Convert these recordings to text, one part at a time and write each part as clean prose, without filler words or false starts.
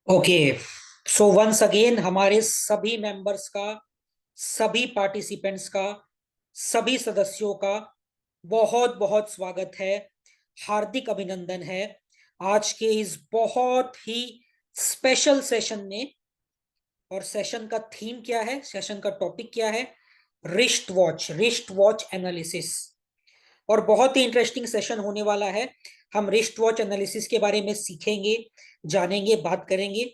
Okay. So once again हमारे सभी members का, सभी पार्टिसिपेंट्स का, सभी सदस्यों का बहुत बहुत स्वागत है। हार्दिक अभिनंदन है आज के इस बहुत ही स्पेशल सेशन में। और सेशन का थीम क्या है, सेशन का टॉपिक क्या है? Wrist watch analysis. और बहुत ही इंटरेस्टिंग सेशन होने वाला है। हम रिस्ट वॉच एनालिसिस के बारे में सीखेंगे, जानेंगे, बात करेंगे।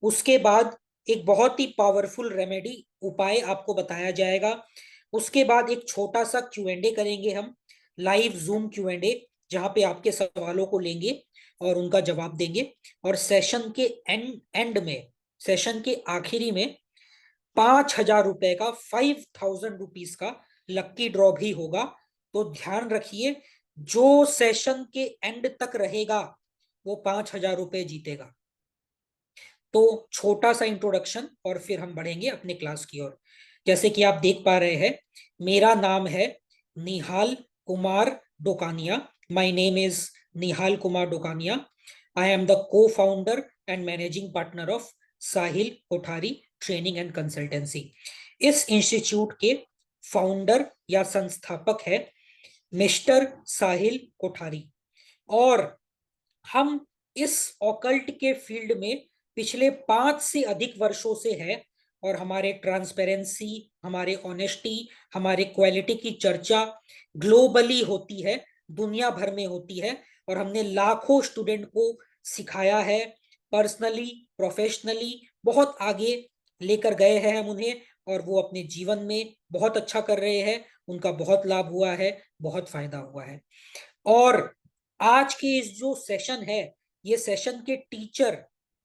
उसके बाद एक बहुत ही पावरफुल रेमेडी उपाय आपको बताया जाएगा। उसके बाद एक छोटा सा क्यूएनडे करेंगे हम, लाइव जूम क्यूएनडे, जहां पे आपके सवालों को लेंगे और उनका जवाब देंगे। और सेशन के एंड में, सेशन के आखिरी में 5,000 रुपए का, 5,000 रुपीज का लक्की ड्रॉ भी होगा। तो ध्यान रखिए, जो सेशन के एंड तक रहेगा वो 5,000 रुपए जीतेगा। तो छोटा सा इंट्रोडक्शन और फिर हम बढ़ेंगे अपने क्लास की ओर। जैसे कि आप देख पा रहे हैं, मेरा नाम है Nihal Kumar Dokania. My name is Nihal Kumar Dokania. I am the co founder and managing partner of Sahil Kothari training and consultancy. इस इंस्टीट्यूट के फाउंडर या संस्थापक है मिस्टर साहिल कोठारी। और हम इस ऑकल्ट के फील्ड में पिछले 5 से अधिक वर्षों से है। और हमारे ट्रांसपेरेंसी, हमारे ऑनेस्टी, हमारे क्वालिटी की चर्चा ग्लोबली होती है, दुनिया भर में होती है। और हमने लाखों स्टूडेंट को सिखाया है, पर्सनली, प्रोफेशनली बहुत आगे लेकर गए हैं हम उन्हें। और वो अपने जीवन में बहुत अच्छा कर रहे हैं, उनका बहुत लाभ हुआ है, बहुत फायदा हुआ है। और आज के इस जो सेशन है, ये सेशन के टीचर,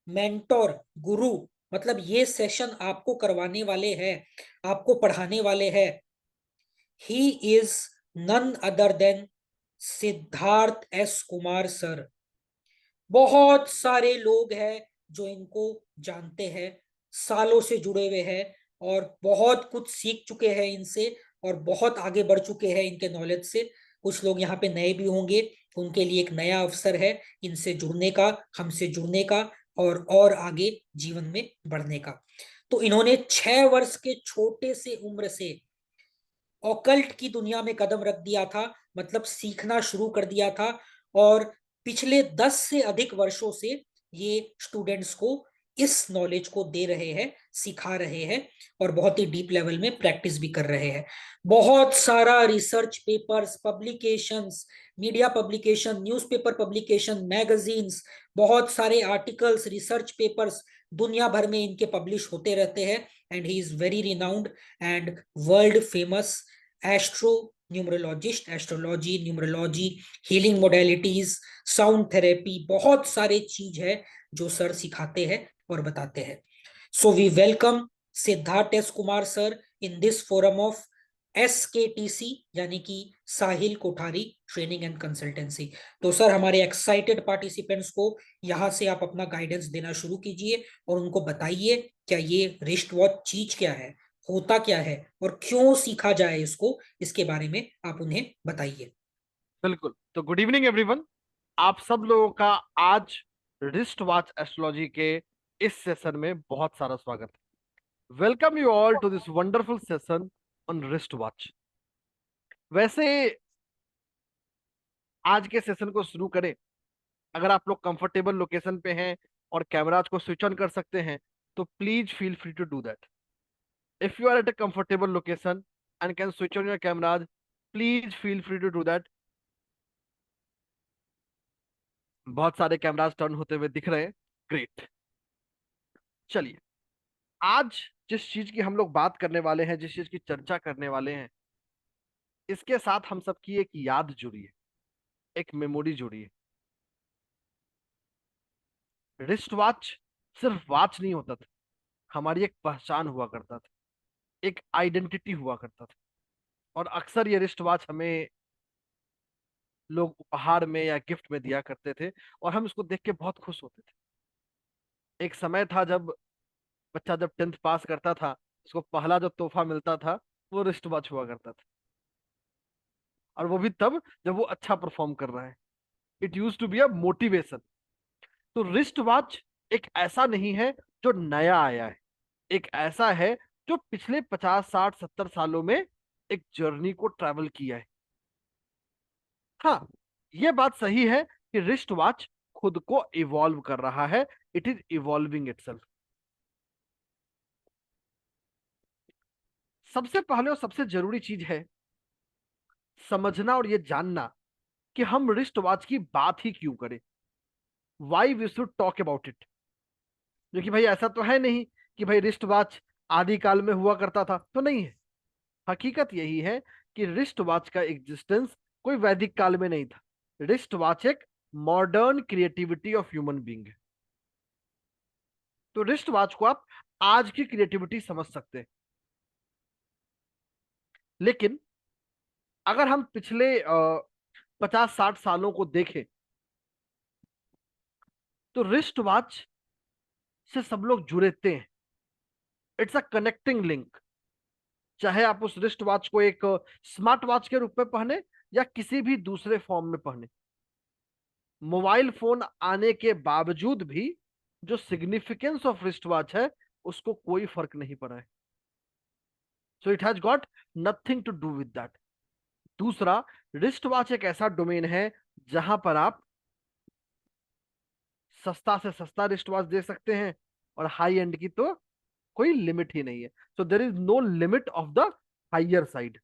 मेंटोर, गुरु, मतलब ये सेशन आपको करवाने वाले हैं, आपको पढ़ाने वाले हैं, he is none other than Siddharth S Kumar sir. बहुत सारे लोग हैं जो इनको जानते हैं, सालों से जुड़े हुए हैं और बहुत कुछ सीख चुके हैं इनसे, और बहुत आगे बढ़ चुके हैं इनके नॉलेज से। कुछ लोग यहाँ पे नए भी होंगे, उनके लिए एक नया अवसर है इनसे जुड़ने का, हमसे जुड़ने का, और आगे जीवन में बढ़ने का। तो इन्होंने 6 वर्ष के छोटे से उम्र से ऑकल्ट की दुनिया में कदम रख दिया था, मतलब सीखना शुरू कर दिया था। और पिछले 10 से अधिक वर्षों से ये स्टूडेंट्स को इस नॉलेज को दे रहे हैं, सिखा रहे हैं, और बहुत ही डीप लेवल में प्रैक्टिस भी कर रहे हैं। बहुत सारा research papers, publications, media publication, newspaper publication, magazines, बहुत सारे आर्टिकल्स, रिसर्च पेपर्स दुनिया भर में इनके पब्लिश होते रहते हैं। And he is very renowned and world famous astro numerologist. Astrology, numerology, healing modalities, sound therapy, बहुत सारे चीज है जो सर सिखाते हैं और बताते हैं। So we welcome Siddharth S Kumar sir in this forum of SKTC, यानी कि Sahil Kothari training and consultancy. तो सर, हमारे एक्साइटेड पार्टिसिपेंट्स को यहाँ से आप अपना गाइडेंस देना शुरू कीजिए और उनको बताइए क्या ये रिस्ट वॉच चीज क्या है, होता क्या है, और क्यों सीखा जाए इसको, इसके बारे में आप उन्हें बताइए। बिल्कुल। तो गुड इवनिंग एवरीवन। आप सब लोगों का आज रिस्ट वॉच एस्ट्रोलॉजी के इस सेशन में बहुत सारा स्वागत है। Welcome you all to this wonderful session on wrist watch. वैसे आज के सेशन को शुरू करें, अगर आप लोग कंफर्टेबल लोकेशन पे हैं और कैमराज को स्विच ऑन कर सकते हैं तो please feel free to do that. If you are at a comfortable location and can switch on your cameras, please feel free to do that. बहुत सारे कैमराज टर्न होते हुए दिख रहे हैं। ग्रेट। चलिए, आज जिस चीज की हम लोग बात करने वाले हैं, जिस चीज की चर्चा करने वाले हैं, इसके साथ हम सबकी एक याद जुड़ी है, एक मेमोरी जुड़ी है। रिस्ट वॉच सिर्फ वॉच नहीं होता था, हमारी एक पहचान हुआ करता था, एक आइडेंटिटी हुआ करता था। और अक्सर ये रिस्ट वॉच हमें लोग उपहार में या गिफ्ट में दिया करते थे, और हम इसको देख के बहुत खुश होते थे। एक समय था जब बच्चा जब 10th पास करता था, उसको पहला जो तोहफा मिलता था वो रिस्ट वॉच हुआ करता था, और वो भी तब जब वो अच्छा परफॉर्म कर रहा है। It use to be a motivation. तो रिस्ट वॉच एक ऐसा नहीं है जो नया आया है, एक ऐसा है जो पिछले 50 60 70 सालों में एक जर्नी को ट्रैवल किया है। हाँ, यह बात सही है कि रिस्ट वॉच खुद को इवॉल्व कर रहा है, इट इज इवॉल्विंग इटसेल्फ। सबसे पहले और सबसे जरूरी चीज है समझना और ये जानना कि हम रिस्ट वॉच की बात ही क्यों करें, why we should talk about it. क्योंकि भाई ऐसा तो है नहीं कि भाई रिस्ट वॉच आदि काल में हुआ करता था, तो नहीं है। हकीकत यही है कि रिस्ट वॉच का एग्जिस्टेंस कोई वैदिक काल में नहीं था। रिस्ट वॉच एक modern creativity of human being है। तो रिस्ट वॉच को आप आज की क्रिएटिविटी समझ सकते हैं। लेकिन अगर हम पिछले 50 60 सालों को देखें तो रिस्ट वॉच से सब लोग जुड़े थे। It's a connecting link. चाहे आप उस रिस्ट वॉच को एक स्मार्ट वॉच के रूप में पहने या किसी भी दूसरे फॉर्म में पहने, मोबाइल फोन आने के बावजूद भी जो सिग्निफिकेंस ऑफ रिस्ट वॉच है उसको कोई फर्क नहीं पड़ा है। So it has got nothing to do with that. दूसरा, रिस्ट वॉच एक ऐसा डोमेन है जहां पर आप सस्ता से सस्ता रिस्ट वॉच दे सकते हैं और हाई एंड की तो कोई लिमिट ही नहीं है। So there is no limit of the higher side.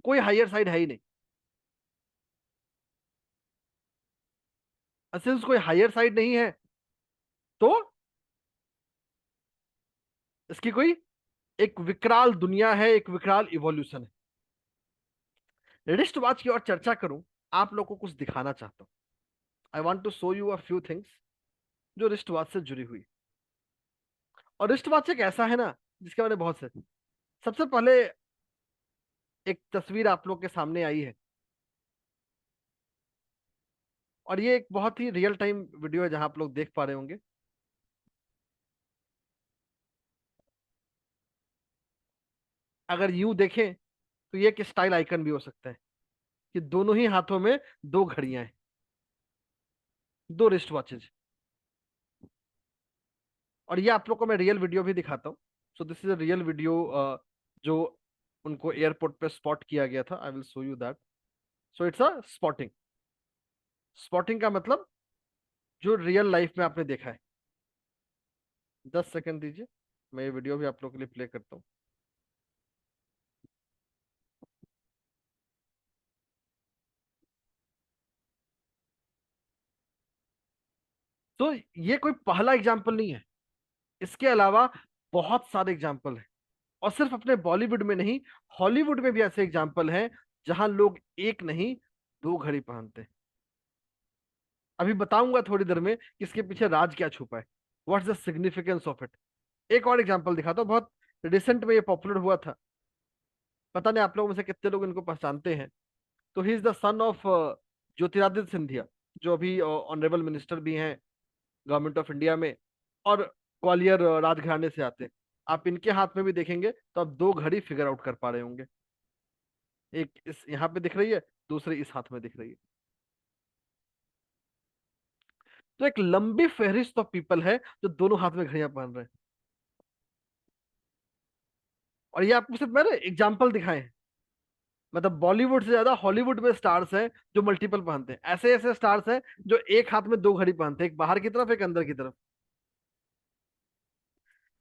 कोई हाइयर साइड है ही नहीं। सिंस कोई हाइयर साइड नहीं है तो इसकी कोई एक विकराल दुनिया है, एक विकराल इवोल्यूशन है। रिस्ट वॉच की और चर्चा करूं, आप लोग को कुछ दिखाना चाहता हूं। I want to show you a few things जो रिस्ट वॉच से जुड़ी हुई। और रिस्ट वॉच एक ऐसा है ना जिसके बारे में बहुत से। सबसे पहले एक तस्वीर आप लोग के सामने आई है और ये एक बहुत ही रियल टाइम वीडियो है जहां आप लोग देख पा रहे होंगे। अगर यूं देखें तो ये एक स्टाइल आइकन भी हो सकता है कि दोनों ही हाथों में दो घड़ियां हैं, दो रिस्ट वॉचेज। और ये आप लोग को मैं रियल वीडियो भी दिखाता हूँ। सो this is a real video जो उनको एयरपोर्ट पे स्पॉट किया गया था। आई will show you that. So it's a spotting. Spotting का मतलब जो रियल लाइफ में आपने देखा है। 10 सेकंड दीजिए, मैं ये वीडियो भी आप लोग के लिए प्ले करता हूँ। तो ये कोई पहला एग्जाम्पल नहीं है, इसके अलावा बहुत सारे एग्जाम्पल हैं। और सिर्फ अपने बॉलीवुड में नहीं, हॉलीवुड में भी ऐसे एग्जाम्पल हैं जहां लोग एक नहीं दो घड़ी पहनते हैं। अभी बताऊंगा थोड़ी देर में कि इसके पीछे राज क्या छुपा है, what's the significance of it. एक और एग्जांपल दिखाता हूँ, बहुत रिसेंट में ये पॉपुलर हुआ था। पता नहीं आप लोगों में से कितने लोग इनको पहचानते हैं। तो he is the son of Jyotiraditya Scindia, जो अभी ऑनरेबल मिनिस्टर भी हैं गवर्नमेंट ऑफ इंडिया में, और ग्वालियर राजघराने से आते हैं। आप इनके हाथ में भी देखेंगे तो आप दो घड़ी फिगर आउट कर पा रहे होंगे। एक इस यहाँ पे दिख रही है, दूसरी इस हाथ में दिख रही है। तो एक लंबी फहरिस्त ऑफ पीपल है जो दोनों हाथ में घड़ियां पहन रहे हैं। और ये आपको सिर्फ मैंने एग्जाम्पल दिखाए हैं। मतलब बॉलीवुड से ज्यादा हॉलीवुड में स्टार्स हैं जो मल्टीपल पहनते हैं। ऐसे ऐसे स्टार्स हैं जो एक हाथ में दो घड़ी पहनते हैं, एक बाहर की तरफ एक अंदर की तरफ।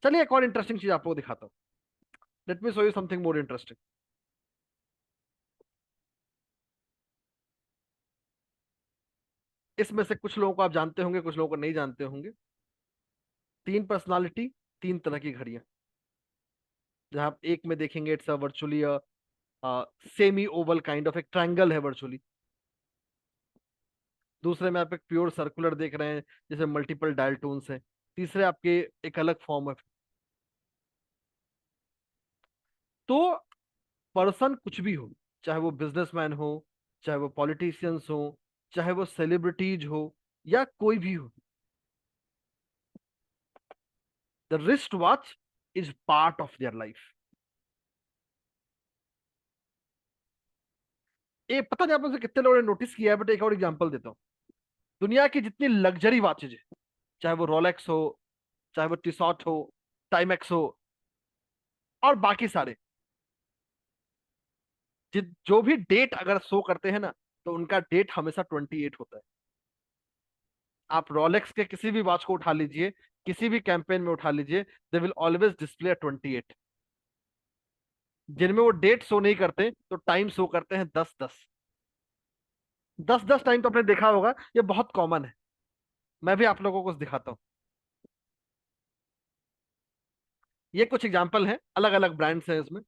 चलिए एक और इंटरेस्टिंग चीज आपको दिखाता हूँ। Late me show you something more interesting. इसमें से कुछ लोगों को आप जानते होंगे, कुछ लोगों को नहीं जानते होंगे। तीन पर्सनालिटी, तीन तरह की घड़ियां। जहां आप एक में देखेंगे it's a virtually semi Oval kind of एक ट्रायंगल है वर्चुअली। दूसरे में आप एक प्योर सर्कुलर देख रहे हैं जैसे मल्टीपल डायल टोन्स हैं। तीसरे आपके एक अलग फॉर्म है। तो पर्सन कुछ भी हो, चाहे वो बिजनेसमैन हो, चाहे वो पॉलिटिशियंस हो, चाहे वो सेलिब्रिटीज हो, या कोई भी हो, the wrist watch is part of their life. ये पता नहीं आप में से कितने लोगों ने नोटिस किया है, बट एक और एग्जांपल देता हूँ। दुनिया की जितनी लग्जरी वॉचेज है, चाहे वो रोलेक्स हो, चाहे वो टिसॉट हो, टाइमेक्स हो, और बाकी सारे, जो भी डेट अगर शो करते हैं ना, तो उनका डेट हमेशा 28 होता है। आप रोलेक्स के किसी भी वॉच को उठा लीजिए, किसी भी कैंपेन में उठा लीजिए, दे विल ऑलवेज डिस्प्ले 28। जिनमें वो डेट शो नहीं करते, तो टाइम शो करते हैं 10-10। 10-10 टाइम तो आपने देखा होगा, ये बहुत कॉमन है। मैं भी आप लोगों को दिखाता हूँ। ये कुछ एग्जांपल हैं, अलग अलग ब्रांड्स हैं इसमें।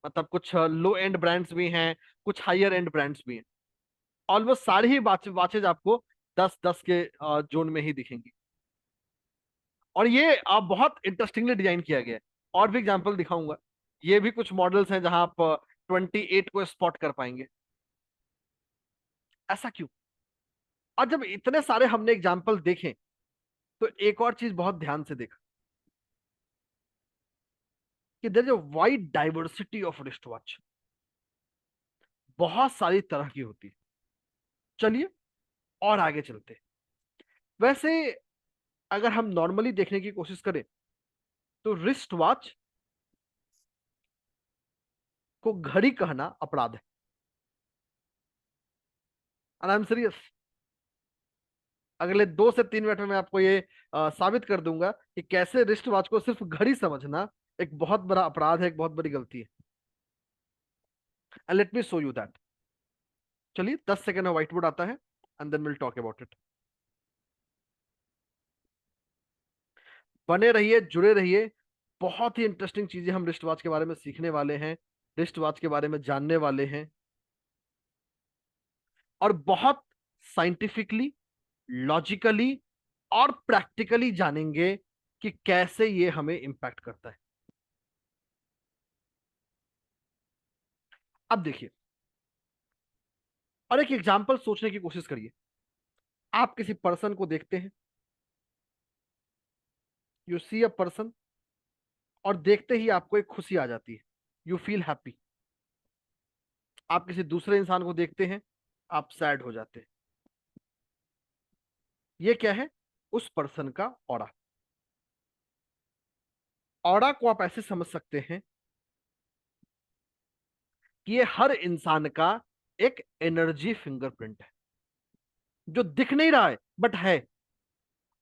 मतलब कुछ लो एंड ब्रांड्स भी हैं, कुछ हायर एंड ब्रांड्स भी हैं। ऑलमोस्ट सारी ही वॉचेज आपको 10-10 के जोन में ही दिखेंगी। और ये बहुत इंटरेस्टिंगली डिजाइन किया गया है। और भी एग्जांपल दिखाऊंगा। ये भी कुछ मॉडल्स हैं जहां आप 28 को स्पॉट कर पाएंगे। ऐसा क्यों? और जब इतने सारे हमने एग्जांपल देखे, तो एक और चीज बहुत ध्यान से देखा कि there is a wide diversity of wrist watch. बहुत सारी तरह की होती है। चलिए और आगे चलते हैं। वैसे अगर हम नॉर्मली देखने की कोशिश करें, तो रिस्ट वॉच को घड़ी कहना अपराध है। I am serious. अगले 2 से 3 मिनट में मैं आपको ये साबित कर दूंगा कि कैसे रिस्ट वॉच को सिर्फ घड़ी समझना एक बहुत बड़ा अपराध है, एक बहुत बड़ी गलती है। And let me show you that. चलिए 10 सेकेंड में व्हाइट बोर्ड आता है, and then will talk about it. बने रहिए, जुड़े रहिए। बहुत ही इंटरेस्टिंग चीजें हम रिस्ट वॉच के बारे में सीखने वाले हैं, रिस्ट वॉच के बारे में जानने वाले हैं, और बहुत साइंटिफिकली, लॉजिकली और प्रैक्टिकली जानेंगे कि कैसे ये हमें इंपैक्ट करता है। अब देखिए, और एक एग्जांपल सोचने की कोशिश करिए। आप किसी पर्सन को देखते हैं, यू सी अ पर्सन, और देखते ही आपको एक खुशी आ जाती है, यू फील हैप्पी। आप किसी दूसरे इंसान को देखते हैं, आप सैड हो जाते हैं। ये क्या है? उस पर्सन का ऑरा। ऑरा को आप ऐसे समझ सकते हैं कि ये हर इंसान का एक एनर्जी फिंगरप्रिंट है, जो दिख नहीं रहा है बट है।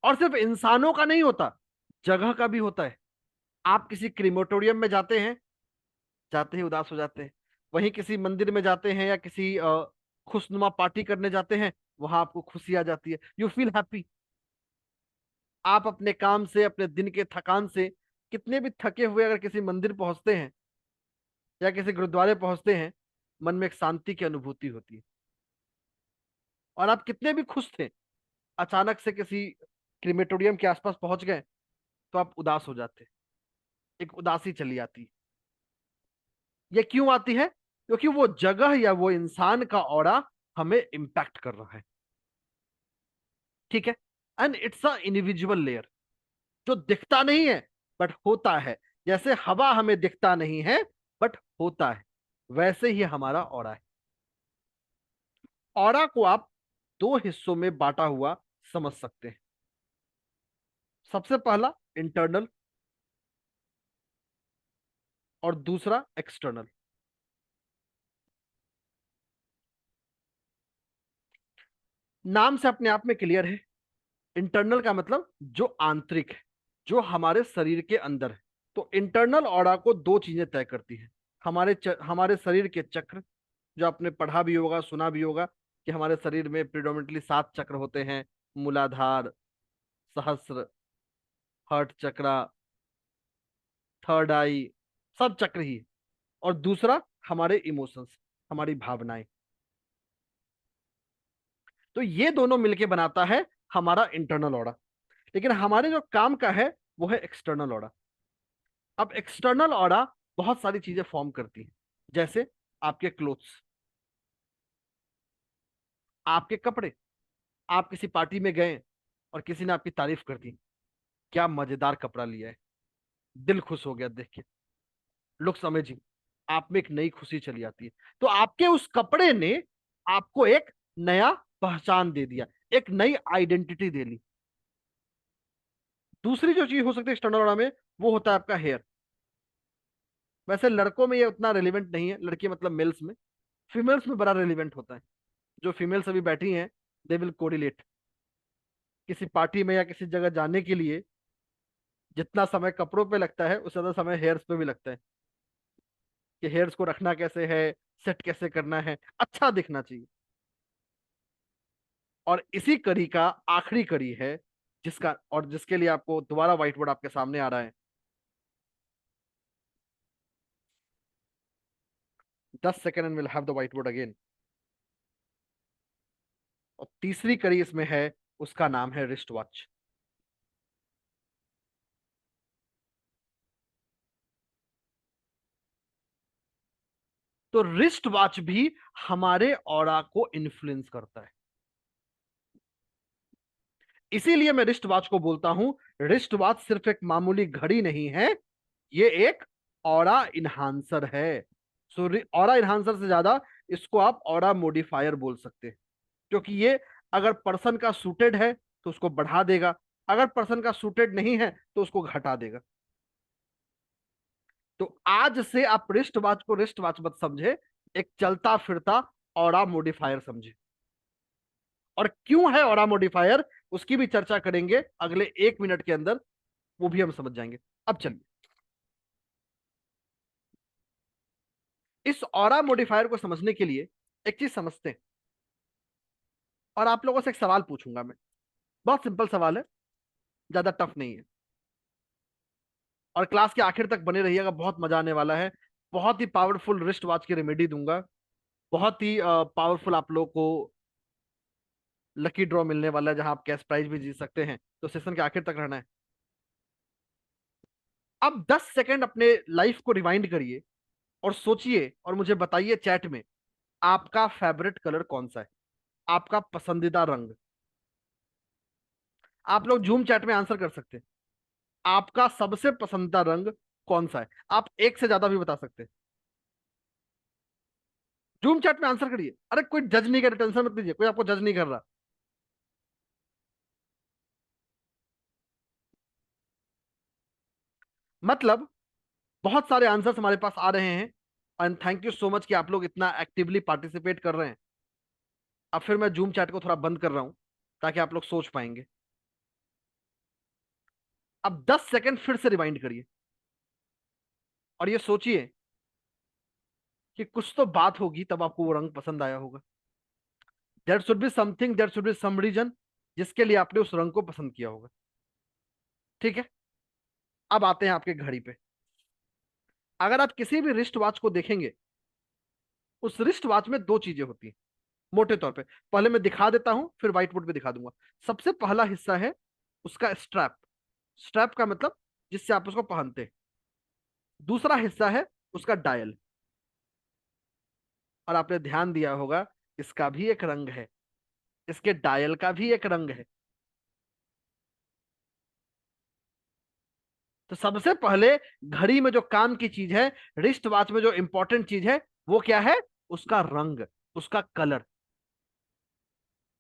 और सिर्फ इंसानों का नहीं होता, जगह का भी होता है। आप किसी क्रिमेटोरियम में जाते हैं, जाते ही उदास हो जाते हैं। वहीं किसी मंदिर में जाते हैं या किसी खुशनुमा पार्टी करने जाते हैं, वहां आपको खुशी आ जाती है, यू फील हैप्पी। आप अपने काम से, अपने दिन के थकान से कितने भी थके हुए अगर किसी मंदिर पहुंचते हैं या किसी गुरुद्वारे पहुंचते हैं, मन में एक शांति की अनुभूति होती है। और आप कितने भी खुश थे, अचानक से किसी क्रिमेटोरियम के आसपास पहुंच गए, तो आप उदास हो जाते हैं, एक उदासी चली आती है। ये क्यों आती है? क्योंकि वो जगह या वो इंसान का ऑरा हमें इंपैक्ट कर रहा है। ठीक है? And it's a individual layer, जो दिखता नहीं है बट होता है। जैसे हवा हमें दिखता नहीं है बट होता है, वैसे ही हमारा ऑरा है। ऑरा को आप दो हिस्सों में बांटा हुआ समझ सकते हैं। सबसे पहला इंटरनल, और दूसरा एक्सटर्नल। नाम से अपने आप में क्लियर है। इंटरनल का मतलब जो आंतरिक है, जो हमारे शरीर के अंदर है। तो इंटरनल ऑरा को दो चीजें तय करती है। हमारे शरीर के चक्र, जो आपने पढ़ा भी होगा, सुना भी होगा कि हमारे शरीर में प्रिडोमिनेटली 7 चक्र होते हैं। मूलाधार, सहस्र, हर्ट चक्रा, थर्ड आई, सब चक्र ही है। और दूसरा हमारे इमोशंस, हमारी भावनाएं। तो ये दोनों मिलके बनाता है हमारा इंटरनल ऑरा। लेकिन हमारे जो काम का है, वो है एक्सटर्नल ऑरा। अब एक्सटर्नल ऑरा बहुत सारी चीजें फॉर्म करती है, जैसे आपके क्लोथ्स, आपके कपड़े। आप किसी पार्टी में गए और किसी ने आपकी तारीफ कर दी, क्या मजेदार कपड़ा लिया है, दिल खुश हो गया देख के, लुक्स अमेजिंग। आप में एक नई खुशी चली आती है। तो आपके उस कपड़े ने आपको एक नया पहचान दे दिया, एक नई आइडेंटिटी दे ली। दूसरी जो चीज हो सकती है एक्सटर्नल ऑरा में, वो होता है आपका हेयर। वैसे लड़कों में ये उतना रेलिवेंट नहीं है, लड़की मतलब मेल्स में। फीमेल्स में बड़ा रेलिवेंट होता है। जो फीमेल्स अभी बैठी हैं, दे विल कोरिलेट। किसी पार्टी में या किसी जगह जाने के लिए जितना समय कपड़ों पे लगता है, उससे ज्यादा समय हेयर्स पे भी लगता है, कि हेयर्स को रखना कैसे है, सेट कैसे करना है, अच्छा दिखना चाहिए। और इसी कड़ी का आखिरी कड़ी है, जिसका और जिसके लिए आपको दोबारा व्हाइट बोर्ड आपके सामने आ रहा है। 10 second and will have the white board again. और तीसरी कड़ी इसमें है, उसका नाम है रिस्ट वॉच। तो रिस्ट वॉच भी हमारे ऑरा को इन्फ्लुएंस करता है। इसीलिए मैं रिस्ट वॉच को बोलता हूं, रिस्ट वॉच सिर्फ एक मामूली घड़ी नहीं है, ये एक ऑरा इन्हांसर है। सो ऑरा इन्हांसर से ज्यादा इसको आप ऑरा मॉडिफायर बोल सकते हैं। क्योंकि ये अगर पर्सन का सूटेड है तो उसको बढ़ा देगा, अगर पर्सन का सूटेड नहीं है तो उसको घटा देगा। तो आज से आप रिस्ट वॉच को रिस्ट वॉच मत समझे, एक चलता फिरता ऑरा मॉडिफायर समझे। और क्यों है ऑरा मॉडिफायर, उसकी भी चर्चा करेंगे अगले 1 मिनट के अंदर, वो भी हम समझ जाएंगे। अब चलिए इस ऑरा मॉडिफायर को समझने के लिए एक चीज समझते हैं। और आप लोगों से एक सवाल पूछूंगा मैं, बहुत सिंपल सवाल है, ज्यादा टफ नहीं है। और क्लास के आखिर तक बने रहिएगा, बहुत मजा आने वाला है। बहुत ही पावरफुल रिस्ट वॉच की रेमेडी दूंगा। बहुत ही पावरफुल आप लोग को लकी ड्रॉ मिलने वाला है, जहां आप कैश प्राइज भी जीत सकते हैं। तो सेशन के आखिर तक रहना है। अब 10 सेकेंड अपने लाइफ को रिवाइंड करिए और सोचिए और मुझे बताइए चैट में, आपका फेवरेट कलर कौन सा है, आपका पसंदीदा रंग। आप लोग जूम चैट में आंसर कर सकते हैं, आपका सबसे पसंदीदा रंग कौन सा है। आप एक से ज्यादा भी बता सकते हैं। जूम चैट में आंसर करिए, अरे कोई जज नहीं कर रहा, टेंशन मत लीजिए, कोई आपको जज नहीं कर रहा। मतलब बहुत सारे आंसर्स हमारे पास आ रहे हैं। And thank you so much कि आप लोग इतना एक्टिवली पार्टिसिपेट कर रहे हैं। अब फिर मैं जूम चैट को थोड़ा बंद कर रहा हूं, ताकि आप लोग सोच पाएंगे। अब 10 सेकेंड फिर से रिवाइंड करिए और ये सोचिए कि कुछ तो बात होगी तब आपको वो रंग पसंद आया होगा। There should be something, there should be some reason जिसके लिए आपने उस रंग को पसंद किया होगा। ठीक है, अब आते हैं आपके घड़ी पे। अगर आप किसी भी रिस्ट वॉच को देखेंगे, उस रिस्ट वॉच में दो चीजें होती हैं मोटे तौर पे। पहले मैं दिखा देता हूं, फिर व्हाइट बोर्ड पे दिखा दूंगा। सबसे पहला हिस्सा है उसका स्ट्रैप। स्ट्रैप का मतलब जिससे आप उसको पहनते हैं। दूसरा हिस्सा है उसका डायल। और आपने ध्यान दिया होगा, इसका भी एक रंग है, इसके डायल का भी एक रंग है। तो सबसे पहले घड़ी में जो काम की चीज है, रिस्ट वॉच में जो इंपॉर्टेंट चीज है, वो क्या है, उसका रंग, उसका कलर।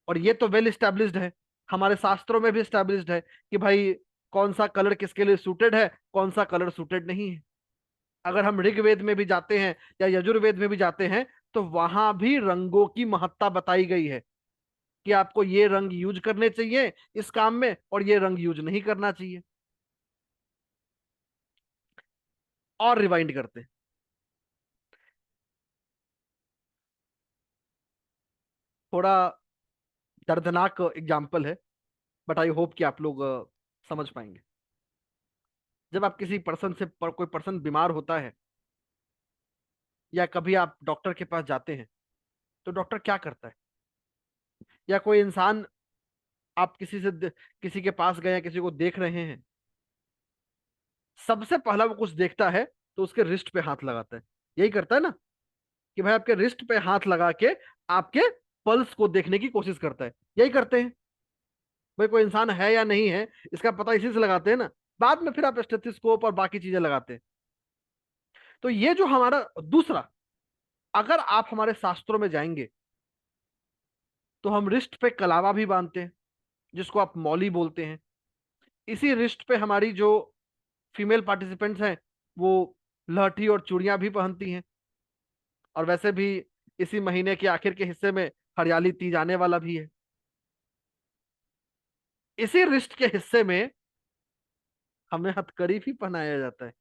और ये तो वेल स्टैब्लिश्ड है, हमारे शास्त्रों में भी स्टैब्लिश्ड है कि भाई कौन सा कलर किसके लिए सूटेड है, कौन सा कलर सूटेड नहीं है। अगर हम ऋग्वेद में भी जाते हैं या यजुर्वेद में भी जाते हैं, तो वहां भी रंगों की महत्ता बताई गई है कि आपको ये रंग यूज करने चाहिए इस काम में, और ये रंग यूज नहीं करना चाहिए। और रिवाइंड करते हैं। थोड़ा दर्दनाक एग्जाम्पल है, बट आई होप कि आप लोग समझ पाएंगे। जब आप किसी पर्सन से कोई पर्सन बीमार होता है, या कभी आप डॉक्टर के पास जाते हैं, तो डॉक्टर क्या करता है, या कोई इंसान, आप किसी के पास गए, किसी को देख रहे हैं, सबसे पहला वो कुछ देखता है तो उसके रिस्ट पे हाथ लगाता है। यही करता है ना, कि भाई आपके रिस्ट पे हाथ लगा के आपके पल्स को देखने की कोशिश करता है। यही करते हैं, भाई कोई इंसान है या नहीं है, इसका पता इसी से लगाते हैं ना। बाद में फिर आप स्टेथोस्कोप और बाकी चीजें लगाते हैं। तो ये जो हमारा दूसरा, अगर आप हमारे शास्त्रों में जाएंगे, तो हम रिस्ट पे कलावा भी बांधते हैं, जिसको आप मौली बोलते हैं। इसी रिस्ट पे हमारी जो फीमेल पार्टिसिपेंट्स हैं वो लहठी और चूड़ियां भी पहनती हैं। और वैसे भी इसी महीने के आखिर के हिस्से में हरियाली तीज आने वाला भी है। इसी रिस्ट के हिस्से में हमें हथकड़ी भी पहनाया जाता है।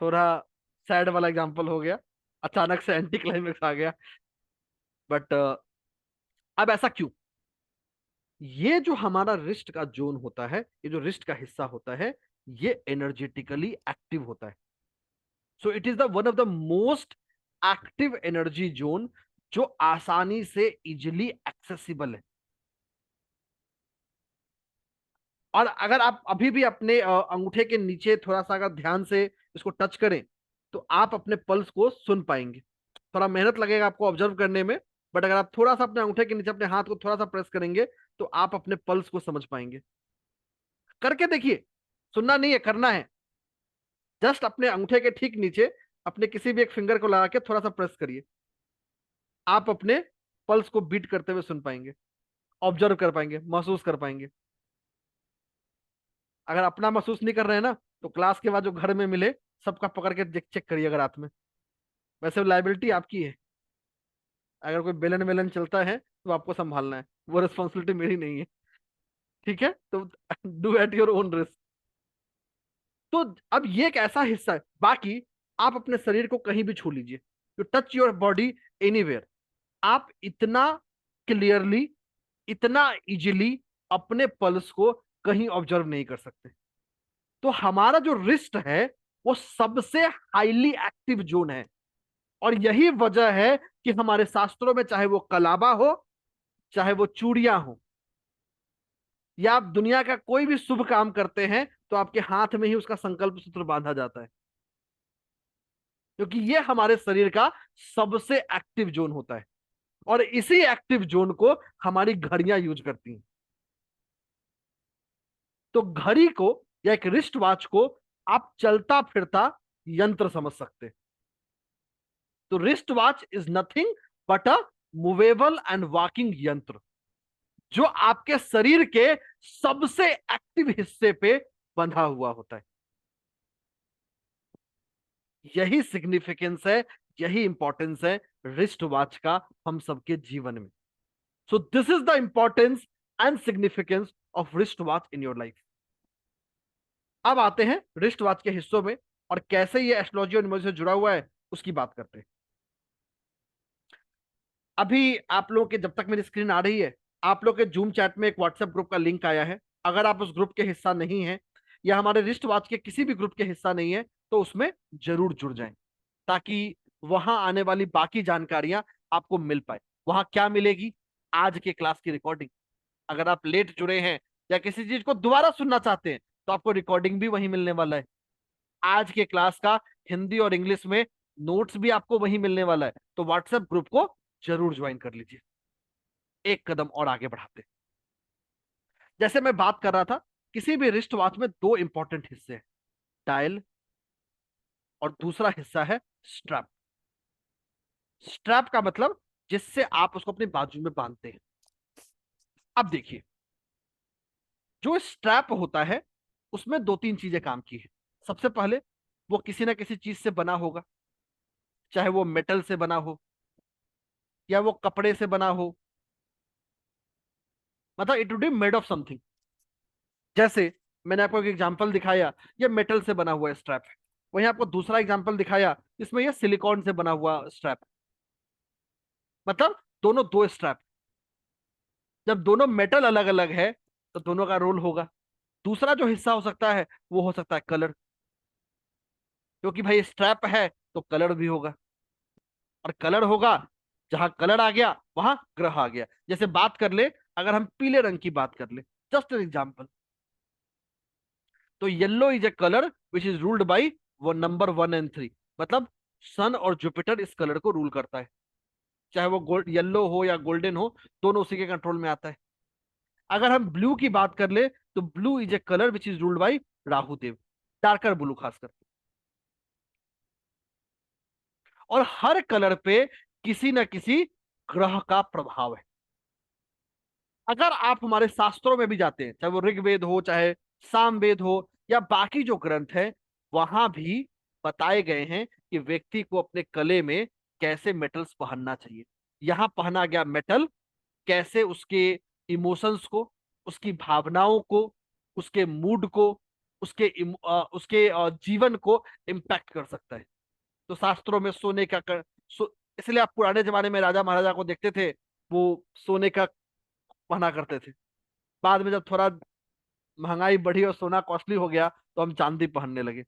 थोड़ा सैड वाला एग्जांपल हो गया, अचानक से एंटी क्लाइमेक्स आ गया, बट अब ऐसा क्यों? ये जो हमारा रिस्ट का जोन होता है, ये जो रिस्ट का हिस्सा होता है, ये एनर्जेटिकली एक्टिव होता है। So it is the one of the most active energy zone, जो आसानी से इजिली एक्सेसिबल है। और अगर आप अभी भी अपने अंगूठे के नीचे थोड़ा सा अगर ध्यान से इसको टच करें, तो आप अपने पल्स को सुन पाएंगे। थोड़ा मेहनत लगेगा आपको ऑब्जर्व करने में, बट अगर आप थोड़ा सा अपने अंगूठे के नीचे अपने हाथ को थोड़ा सा प्रेस करेंगे, तो आप अपने पल्स को समझ पाएंगे। करके देखिए, सुनना नहीं है, करना है। जस्ट अपने अंगूठे के ठीक नीचे अपने किसी भी एक फिंगर को लगा के थोड़ा सा प्रेस करिए, आप अपने पल्स को बीट करते हुए सुन पाएंगे, ऑब्जर्व कर पाएंगे, महसूस कर पाएंगे। अगर अपना महसूस नहीं कर रहे हैं ना, तो क्लास के बाद जो घर में मिले सबका पकड़ के चेक करिएगा रात में। वैसे लाइबिलिटी आपकी है, अगर कोई बेलन वेलन चलता है तो आपको संभालना है, वो रिस्पॉन्सिबिलिटी मेरी नहीं है। ठीक है, तो do at your own risk. तो अब ये एक ऐसा हिस्सा है, बाकी आप अपने शरीर को कहीं भी छू लीजिए, you touch your body anywhere, आप इतना क्लियरली, इतना इजीली अपने पल्स को कहीं ऑब्जर्व नहीं कर सकते। तो हमारा जो रिस्ट है वो सबसे हाईली एक्टिव जोन है। और यही वजह है कि हमारे शास्त्रों में, चाहे वो कलाबा हो, चाहे वो चूड़ियां हो, या आप दुनिया का कोई भी शुभ काम करते हैं, तो आपके हाथ में ही उसका संकल्प सूत्र बांधा जाता है, क्योंकि ये हमारे शरीर का सबसे एक्टिव जोन होता है। और इसी एक्टिव जोन को हमारी घड़ियां यूज करती हैं। तो घड़ी को या एक रिस्ट वॉच को आप चलता फिरता यंत्र समझ सकते हैं। तो wrist watch is nothing but a movable and walking यंत्र, जो आपके शरीर के सबसे एक्टिव हिस्से पे बंधा हुआ होता है। यही सिग्निफिकेंस है, यही इंपॉर्टेंस है रिस्ट वॉच का हम सबके जीवन में। सो this is the importance and significance of wrist watch in your life. अब आते हैं रिस्ट वॉच के हिस्सों में, और कैसे ये एस्ट्रोलॉजी और न्यूमरोलॉजी से जुड़ा हुआ है उसकी बात करते हैं। अभी आप लोगों के, जब तक मेरी स्क्रीन आ रही है, आप लोग के जूम चैट में एक व्हाट्सएप ग्रुप का लिंक आया है। अगर आप उस ग्रुप के हिस्सा नहीं है, या हमारे रिस्ट वॉच के किसी भी ग्रुप के हिस्सा नहीं है, तो उसमें जरूर जुड़ जाएं, ताकि वहां आने वाली बाकी जानकारियां आपको मिल पाए। वहां क्या मिलेगी? आज के क्लास की रिकॉर्डिंग। अगर आप लेट जुड़े हैं या किसी चीज को दोबारा सुनना चाहते हैं, तो आपको रिकॉर्डिंग भी वहीं मिलने वाला है। आज के क्लास का हिंदी और इंग्लिश में नोट्स भी आपको वहीं मिलने वाला है। तो व्हाट्सएप ग्रुप को जरूर ज्वाइन कर लीजिए। एक कदम और आगे बढ़ाते हैं। जैसे मैं बात कर रहा था, किसी भी रिस्ट वॉच में दो इंपॉर्टेंट हिस्से हैं, डायल और दूसरा हिस्सा है स्ट्रैप। स्ट्रैप का मतलब जिससे आप उसको अपनी बाजू में बांधते हैं। अब देखिए, जो स्ट्रैप होता है उसमें दो तीन चीजें काम की है। सबसे पहले, वो किसी ना किसी चीज से बना होगा, चाहे वो मेटल से बना हो या वो कपड़े से बना हो, मतलब it would be made of something. जैसे मैंने आपको एक एग्जांपल दिखाया, ये मेटल से बना हुआ स्ट्रैप है। वहीं आपको दूसरा एग्जांपल दिखाया, जिसमें ये सिलिकॉन से बना हुआ स्ट्रैप। मतलब दोनों दो स्ट्रैप। जब दोनों मेटल अलग अलग है, तो दोनों का रोल होगा। दूसरा जो हिस्सा हो सकता है, वो हो सकता है कलर, क्योंकि भाई स्ट्रैप है तो कलर भी होगा। और कलर होगा, जहां कलर आ गया वहां ग्रह आ गया। जैसे बात कर ले, अगर हम पीले रंग की बात कर ले, जस्ट एन एग्जाम्पल, तो yellow is a colour which is ruled by वो नंबर 1 और 3। मतलब सन और जुपिटर इस कलर को रूल करता है, चाहे वो गोल्ड येलो हो या गोल्डन हो, दोनों उसी के कंट्रोल में आता है। अगर हम ब्लू की बात कर ले, तो blue is a colour which is ruled by Rahu Dev, darker blue खासकर। और हर कलर पे किसी न किसी ग्रह का प्रभाव है। अगर आप हमारे शास्त्रों में भी जाते हैं, चाहे वो ऋग्वेद हो, चाहे सामवेद हो, या बाकी जो ग्रंथ है, वहां भी बताए गए हैं कि व्यक्ति को अपने गले में कैसे मेटल्स पहनना चाहिए। यहां पहना गया मेटल कैसे उसके इमोशंस को, उसकी भावनाओं को, उसके मूड को, उसके जीवन को इम्पैक्ट कर सकता है। तो शास्त्रों में सोने का इसलिए आप पुराने जमाने में राजा महाराजा को देखते थे, वो सोने का पहना करते थे। बाद में जब थोड़ा महंगाई बढ़ी और सोना कॉस्टली हो गया, तो हम चांदी पहनने लगे,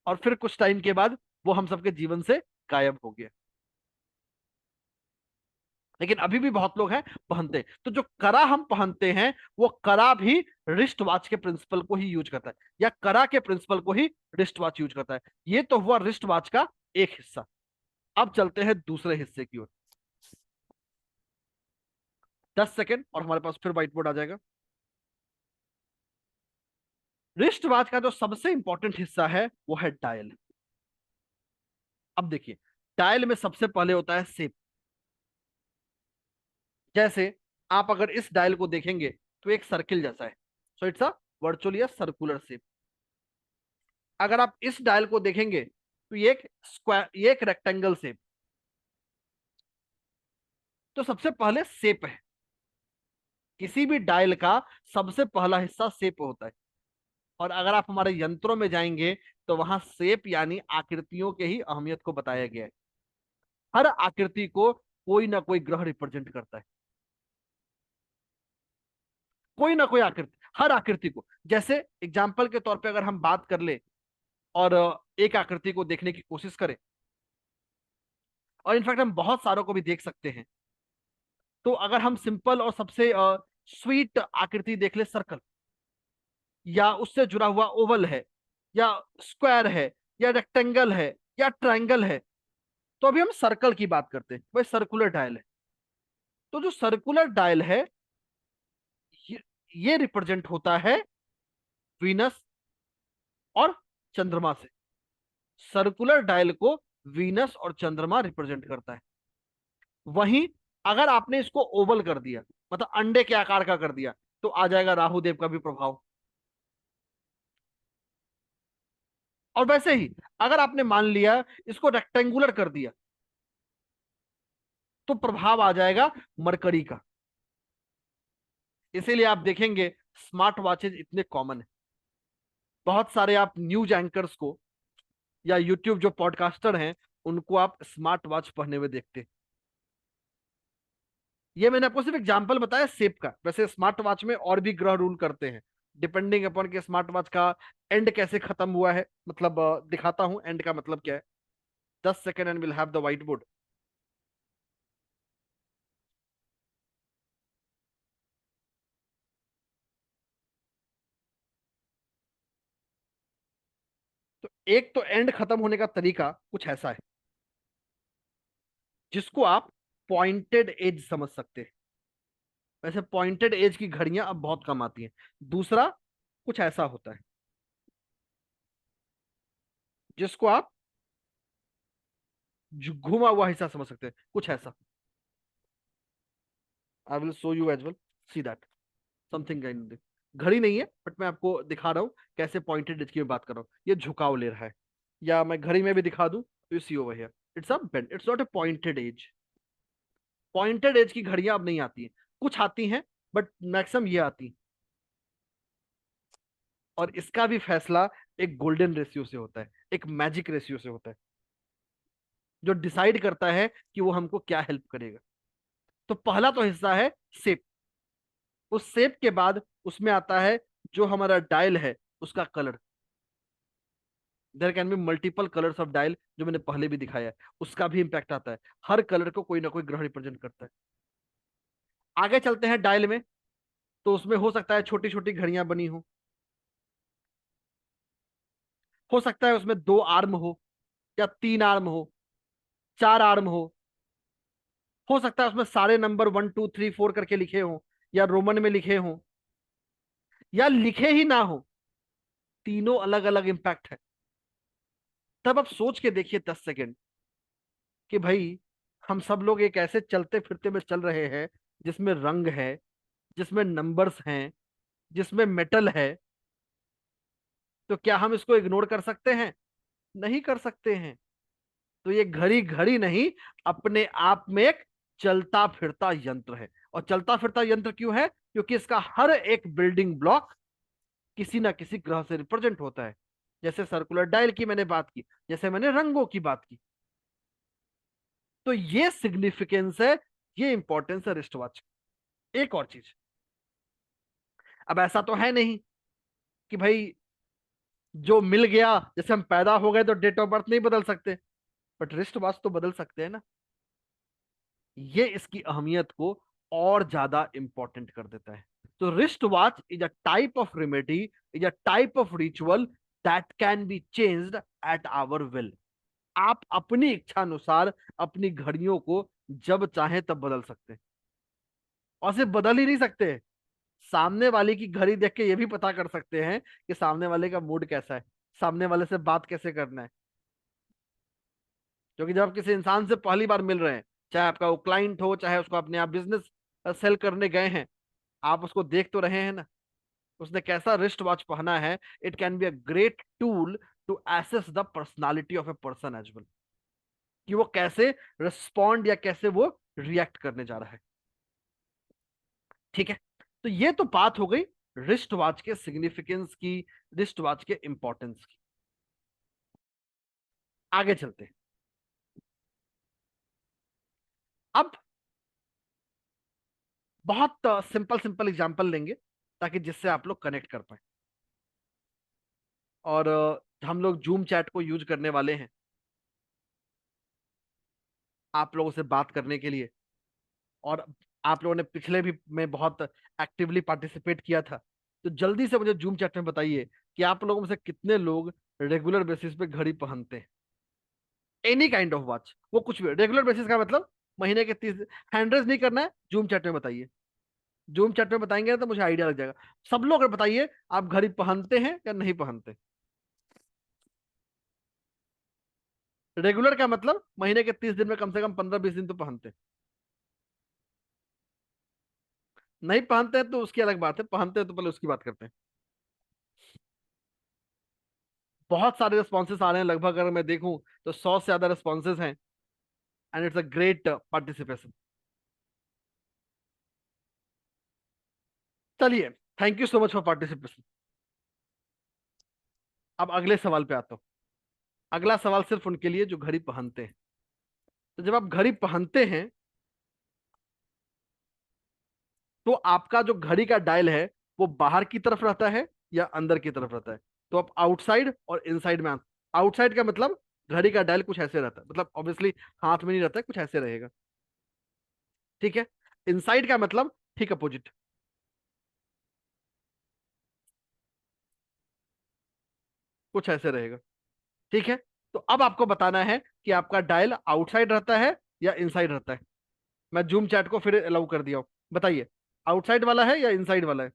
और फिर कुछ टाइम के बाद वो हम सबके जीवन से गायब हो गया। लेकिन अभी भी बहुत लोग हैं पहनते हैं। तो जो कड़ा हम पहनते हैं, वो कड़ा भी रिस्ट वॉच के प्रिंसिपल को ही यूज करता है, या कड़ा के प्रिंसिपल को ही रिस्ट वॉच यूज करता है। ये तो हुआ रिस्ट वॉच का एक हिस्सा। अब चलते हैं दूसरे हिस्से की ओर। 10 सेकेंड और हमारे पास फिर व्हाइट बोर्ड आ जाएगा। रिस्ट वॉच का जो सबसे इंपॉर्टेंट हिस्सा है वो है डायल। अब देखिए, डायल में सबसे पहले होता है शेप। जैसे आप अगर इस डायल को देखेंगे तो एक सर्किल जैसा है, so it's a virtually a circular shape. अगर आप इस डायल को देखेंगे तो ये एक स्क्वायर, ये एक रेक्टेंगल शेप। तो सबसे पहले शेप है, किसी भी डायल का सबसे पहला हिस्सा शेप होता है। और अगर आप हमारे यंत्रों में जाएंगे तो वहां शेप यानी आकृतियों के ही अहमियत को बताया गया है। हर आकृति को कोई ना कोई ग्रह रिप्रेजेंट करता है, कोई ना कोई आकृति, हर आकृति को। जैसे एग्जाम्पल के तौर पे अगर हम बात कर ले और एक आकृति को देखने की कोशिश करें, और इनफैक्ट हम बहुत सारों को भी देख सकते हैं, तो अगर हम सिंपल और सबसे स्वीट आकृति देख ले, सर्कल, या उससे जुड़ा हुआ ओवल है, या स्क्वायर है, या रेक्टेंगल है, या ट्रायंगल है, तो अभी हम सर्कल की बात करते हैं, वह सर्कुलर डायल है। तो जो सर्कुलर डायल है, ये, ये रिप्रेजेंट होता है वीनस और चंद्रमा से। सर्कुलर डायल को वीनस और चंद्रमा रिप्रेजेंट करता है। वहीं अगर आपने इसको ओवल कर दिया, मतलब अंडे के आकार का कर दिया, तो आ जाएगा राहु देव का भी प्रभाव। और वैसे ही अगर आपने मान लिया इसको रेक्टेंगुलर कर दिया, तो प्रभाव आ जाएगा मरकरी का। इसीलिए आप देखेंगे स्मार्ट वॉचेज इतने कॉमन है। बहुत सारे आप न्यूज एंकर्स को या यूट्यूब जो पॉडकास्टर हैं, उनको आप स्मार्ट वॉच पहने हुए देखते हैं। ये मैंने आपको सिर्फ एग्जांपल बताया शेप का, वैसे स्मार्ट वॉच में और भी ग्रह रूल करते हैं, डिपेंडिंग अपॉन के स्मार्ट वॉच का एंड कैसे खत्म हुआ है। मतलब दिखाता हूं एंड का मतलब क्या है। 10 second and will have the white board. तो एक तो एंड खत्म होने का तरीका कुछ ऐसा है, जिसको आप पॉइंटेड एज समझ सकते हैं। वैसे पॉइंटेड एज की घड़ियां अब बहुत कम आती हैं। दूसरा कुछ ऐसा होता है, जिसको आप घुमा हुआ हिस्सा समझ सकते हैं, कुछ ऐसा। I will show you as well, see that something kind. घड़ी नहीं है, बट मैं आपको दिखा रहा हूं कैसे पॉइंटेड एज की मैं बात कर रहा हूं। ये झुकाव ले रहा है, या मैं घड़ी में भी दिखा दूं तो you see over here, it's a bend, it's not a pointed edge. Pointed edge की घड़ियां अब नहीं आती हैं, कुछ आती हैं, बट मैक्सिमम ये आती हैं। और इसका भी फैसला एक गोल्डन रेशियो से होता है, एक मैजिक रेशियो से होता है, जो डिसाइड करता है कि वो हमको क्या हेल्प करेगा। तो पहला तो हिस्सा है शेप। उस शेप के बाद उसमें आता है जो हमारा डायल है, उसका colour. There can be multiple colours of dial, जो मैंने पहले भी दिखाया है, उसका भी इंपैक्ट आता है। हर कलर को कोई ना कोई ग्रह रिप्रेजेंट करता है। आगे चलते हैं डायल में, तो उसमें हो सकता है छोटी छोटी घड़ियां बनी हो सकता है उसमें 2 आर्म हो, या 3 आर्म हो, 4 आर्म हो सकता है उसमें सारे नंबर 1 2 3 4 करके लिखे हो, या रोमन में लिखे हो, या लिखे ही ना हो। तीनों अलग अलग इंपैक्ट है। तब आप सोच के देखिए 10 सेकेंड, कि भाई हम सब लोग एक ऐसे चलते फिरते में चल रहे हैं जिसमें रंग है, जिसमें नंबर्स हैं, जिसमें मेटल है, तो क्या हम इसको इग्नोर कर सकते हैं? नहीं कर सकते हैं। तो ये घड़ी घड़ी नहीं, अपने आप में एक चलता फिरता यंत्र है। और चलता फिरता यंत्र क्यों है? क्योंकि इसका हर एक बिल्डिंग ब्लॉक किसी ना किसी ग्रह से रिप्रेजेंट होता है। जैसे सर्कुलर डायल की मैंने बात की, जैसे मैंने रंगों की बात की। तो ये सिग्निफिकेंस है, ये इंपॉर्टेंस है रिस्ट वॉच। एक और चीज, अब ऐसा तो है नहीं कि भाई जो मिल गया, जैसे हम पैदा हो गए तो डेट ऑफ बर्थ नहीं बदल सकते, बट रिस्ट वॉच तो बदल सकते हैं ना। ये इसकी अहमियत को और ज्यादा इंपॉर्टेंट कर देता है। तो wrist watch is a type of remedy, is a type of ritual that can be changed at our will. आप अपनी इच्छा अनुसार अपनी घड़ियों को जब चाहे तब बदल सकते हैं। और सिर्फ बदल ही नहीं सकते, सामने वाले की घड़ी देख के ये भी पता कर सकते हैं कि सामने वाले का मूड कैसा है, सामने वाले से बात कैसे करना है। क्योंकि जब आप किसी इंसान से पहली बार मिल रहे हैं, चाहे आपका वो क्लाइंट हो, चाहे उसको अपने आप बिजनेस सेल करने गए हैं, आप उसको देख तो रहे हैं ना, उसने कैसा रिस्ट वॉच पहना है। It can be a great tool to assess the personality of a person as well, कि वो कैसे रिस्पॉन्ड या कैसे वो रिएक्ट करने जा रहा है। ठीक है, तो ये तो बात हो गई रिस्ट वॉच के सिग्निफिकेंस की, रिस्ट वॉच के इंपॉर्टेंस की। आगे चलते हैं। अब बहुत सिंपल सिंपल एग्जांपल लेंगे ताकि जिससे आप लोग कनेक्ट कर पाए। और हम लोग जूम चैट को यूज करने वाले हैं आप लोगों से बात करने के लिए। और आप लोगों ने पिछले भी में बहुत एक्टिवली पार्टिसिपेट किया था। तो जल्दी से मुझे जूम चैट में बताइए कि आप लोगों में से कितने लोग रेगुलर बेसिस पे घड़ी पहनते हैं, एनी काइंड ऑफ वॉच, वो कुछ भी। रेगुलर बेसिस का मतलब महीने के 30। हैंड रेज नहीं करना है, जूम चैट में बताइए। जूम चैट में बताएंगे तो मुझे आइडिया लग जाएगा। सब लोग अगर बताइए आप घड़ी पहनते हैं या नहीं पहनते। रेगुलर का मतलब महीने के 30 दिन में कम से कम 15-20 दिन तो पहनते हैं। नहीं पहनते हैं तो उसकी अलग बात है, पहनते हैं तो पहले उसकी बात करते हैं। बहुत सारे रिस्पॉन्सेस आ रहे हैं, लगभग अगर मैं देखूं तो 100 से ज्यादा रिस्पॉन्सेस हैं। And it's a great participation. चलिए, thank you so much for participation. अब अगले सवाल पे आता हूँ। अगला सवाल सिर्फ उनके लिए जो घड़ी पहनते हैं। तो जब आप घड़ी पहनते हैं तो आपका जो घड़ी का डायल है वो बाहर की तरफ रहता है या अंदर की तरफ रहता है? तो आप आउटसाइड और इनसाइड में। आउटसाइड का मतलब घड़ी का डायल कुछ ऐसे रहता है, मतलब ऑब्वियसली हाथ में नहीं रहता है, कुछ ऐसे रहेगा। ठीक है। इनसाइड का मतलब ठीक अपोजिट, कुछ ऐसे रहेगा। ठीक है। तो अब आपको बताना है कि आपका डायल आउटसाइड रहता है या इनसाइड रहता है। मैं जूम चैट को फिर अलाउ कर दिया हूं, बताइए आउटसाइड वाला है या इनसाइड वाला है?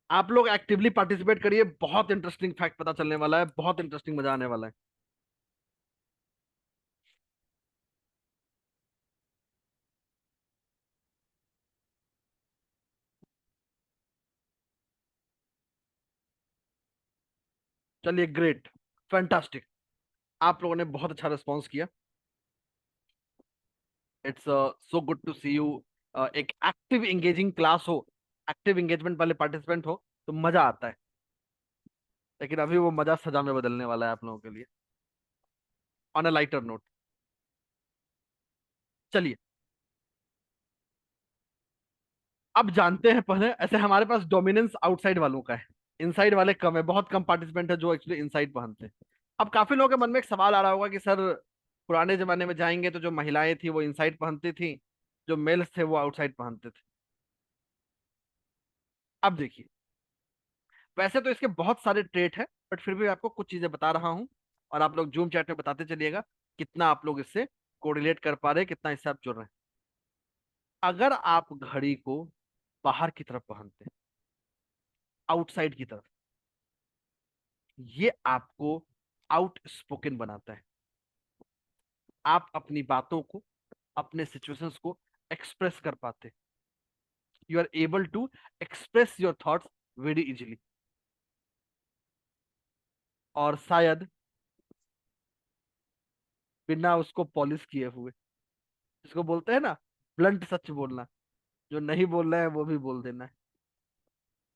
आप लोग एक्टिवली पार्टिसिपेट करिए, बहुत इंटरेस्टिंग फैक्ट पता चलने वाला है, बहुत इंटरेस्टिंग मजा आने वाला है। चलिए, ग्रेट, फैंटास्टिक। आप लोगों ने बहुत अच्छा रिस्पॉन्स किया। It's so good to see you. एक एक्टिव एंगेजिंग क्लास हो, एक्टिव एंगेजमेंट वाले पार्टिसिपेंट हो तो मजा आता है। लेकिन अभी वो मजा सजा में बदलने वाला है आप लोगों के लिए, ऑन अ लाइटर नोट। चलिए, अब जानते हैं पहले, ऐसे हमारे पास डोमिनेंस आउटसाइड वालों का है, इनसाइड वाले कम है, बहुत कम पार्टिसिपेंट है जो एक्चुअली इनसाइड पहनते हैं। अब काफी लोगों के मन में एक सवाल आ रहा होगा कि सर, पुराने जमाने में जाएंगे तो जो महिलाएं थी वो इनसाइड पहनती थी, जो मेल्स थे वो आउटसाइड पहनते थे। अब देखिए, वैसे तो इसके बहुत सारे ट्रेट है, बट फिर भी आपको कुछ चीजें बता रहा हूं। और आप लोग जूम चैट में बताते चलिएगा कितना आप लोग इससे कोरिलेट कर पा रहे हैं, कितना इससे आप जुड़ रहे हैं। अगर आप घड़ी को बाहर की तरफ पहनते हैं, आउटसाइड की तरफ, ये आपको आउट स्पोकन बनाता है। आप अपनी बातों को, अपने सिचुएशंस को एक्सप्रेस कर पाते, you are able to express your thoughts very easily. और शायद बिना उसको पॉलिश किए हुए, जिसको बोलते हैं ना ब्लंट सच बोलना, जो नहीं बोल रहे हैं वो भी बोल देना है।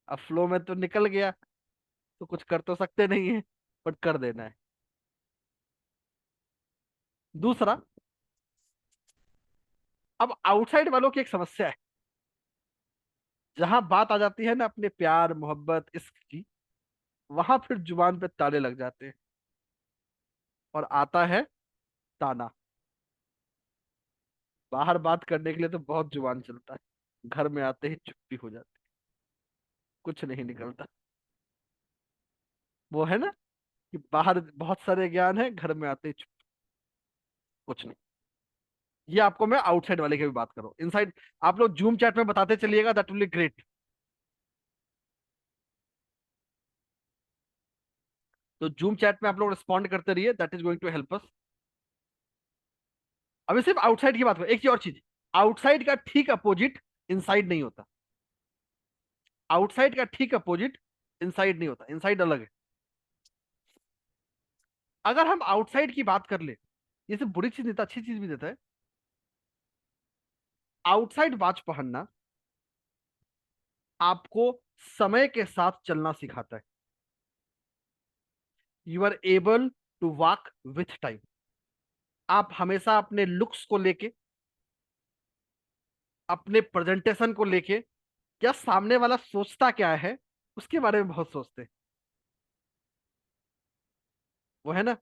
अब फ्लो में तो निकल गया, तो कुछ कर तो सकते नहीं है, बट कर देना है। दूसरा, अब आउटसाइड वालों की एक समस्या है, जहां बात आ जाती है ना अपने प्यार मोहब्बत इश्क की, वहां फिर जुबान पे ताले लग जाते हैं और आता है ताना। बाहर बात करने के लिए तो बहुत जुबान चलता है, घर में आते ही चुप्पी हो जाती है, कुछ नहीं निकलता। वो है ना कि बाहर बहुत सारे ज्ञान है, घर में आते ही चुप, कुछ नहीं। ये आपको मैं आउटसाइड वाले की भी बात करूं, इनसाइड आप लोग जूम चैट में बताते चलिएगा, दैट विल बी ग्रेट। तो जूम चैट में आप लोग रिस्पॉन्ड करते रहिए, that is going to help us. अभी सिर्फ आउटसाइड की बात करें, एक और चीज, आउटसाइड का ठीक अपोजिट इनसाइड नहीं होता। आउटसाइड का ठीक अपोजिट इनसाइड नहीं होता, इनसाइड अलग है। अगर हम आउटसाइड की बात कर ले, ये सिर्फ बुरी चीज देता, अच्छी चीज भी देता है। आउटसाइड वॉच पहनना आपको समय के साथ चलना सिखाता है। You are able to walk with time. आप हमेशा अपने लुक्स को लेके, अपने प्रेजेंटेशन को लेके, क्या सामने वाला सोचता क्या है उसके बारे में बहुत सोचते हैं। वो है ना,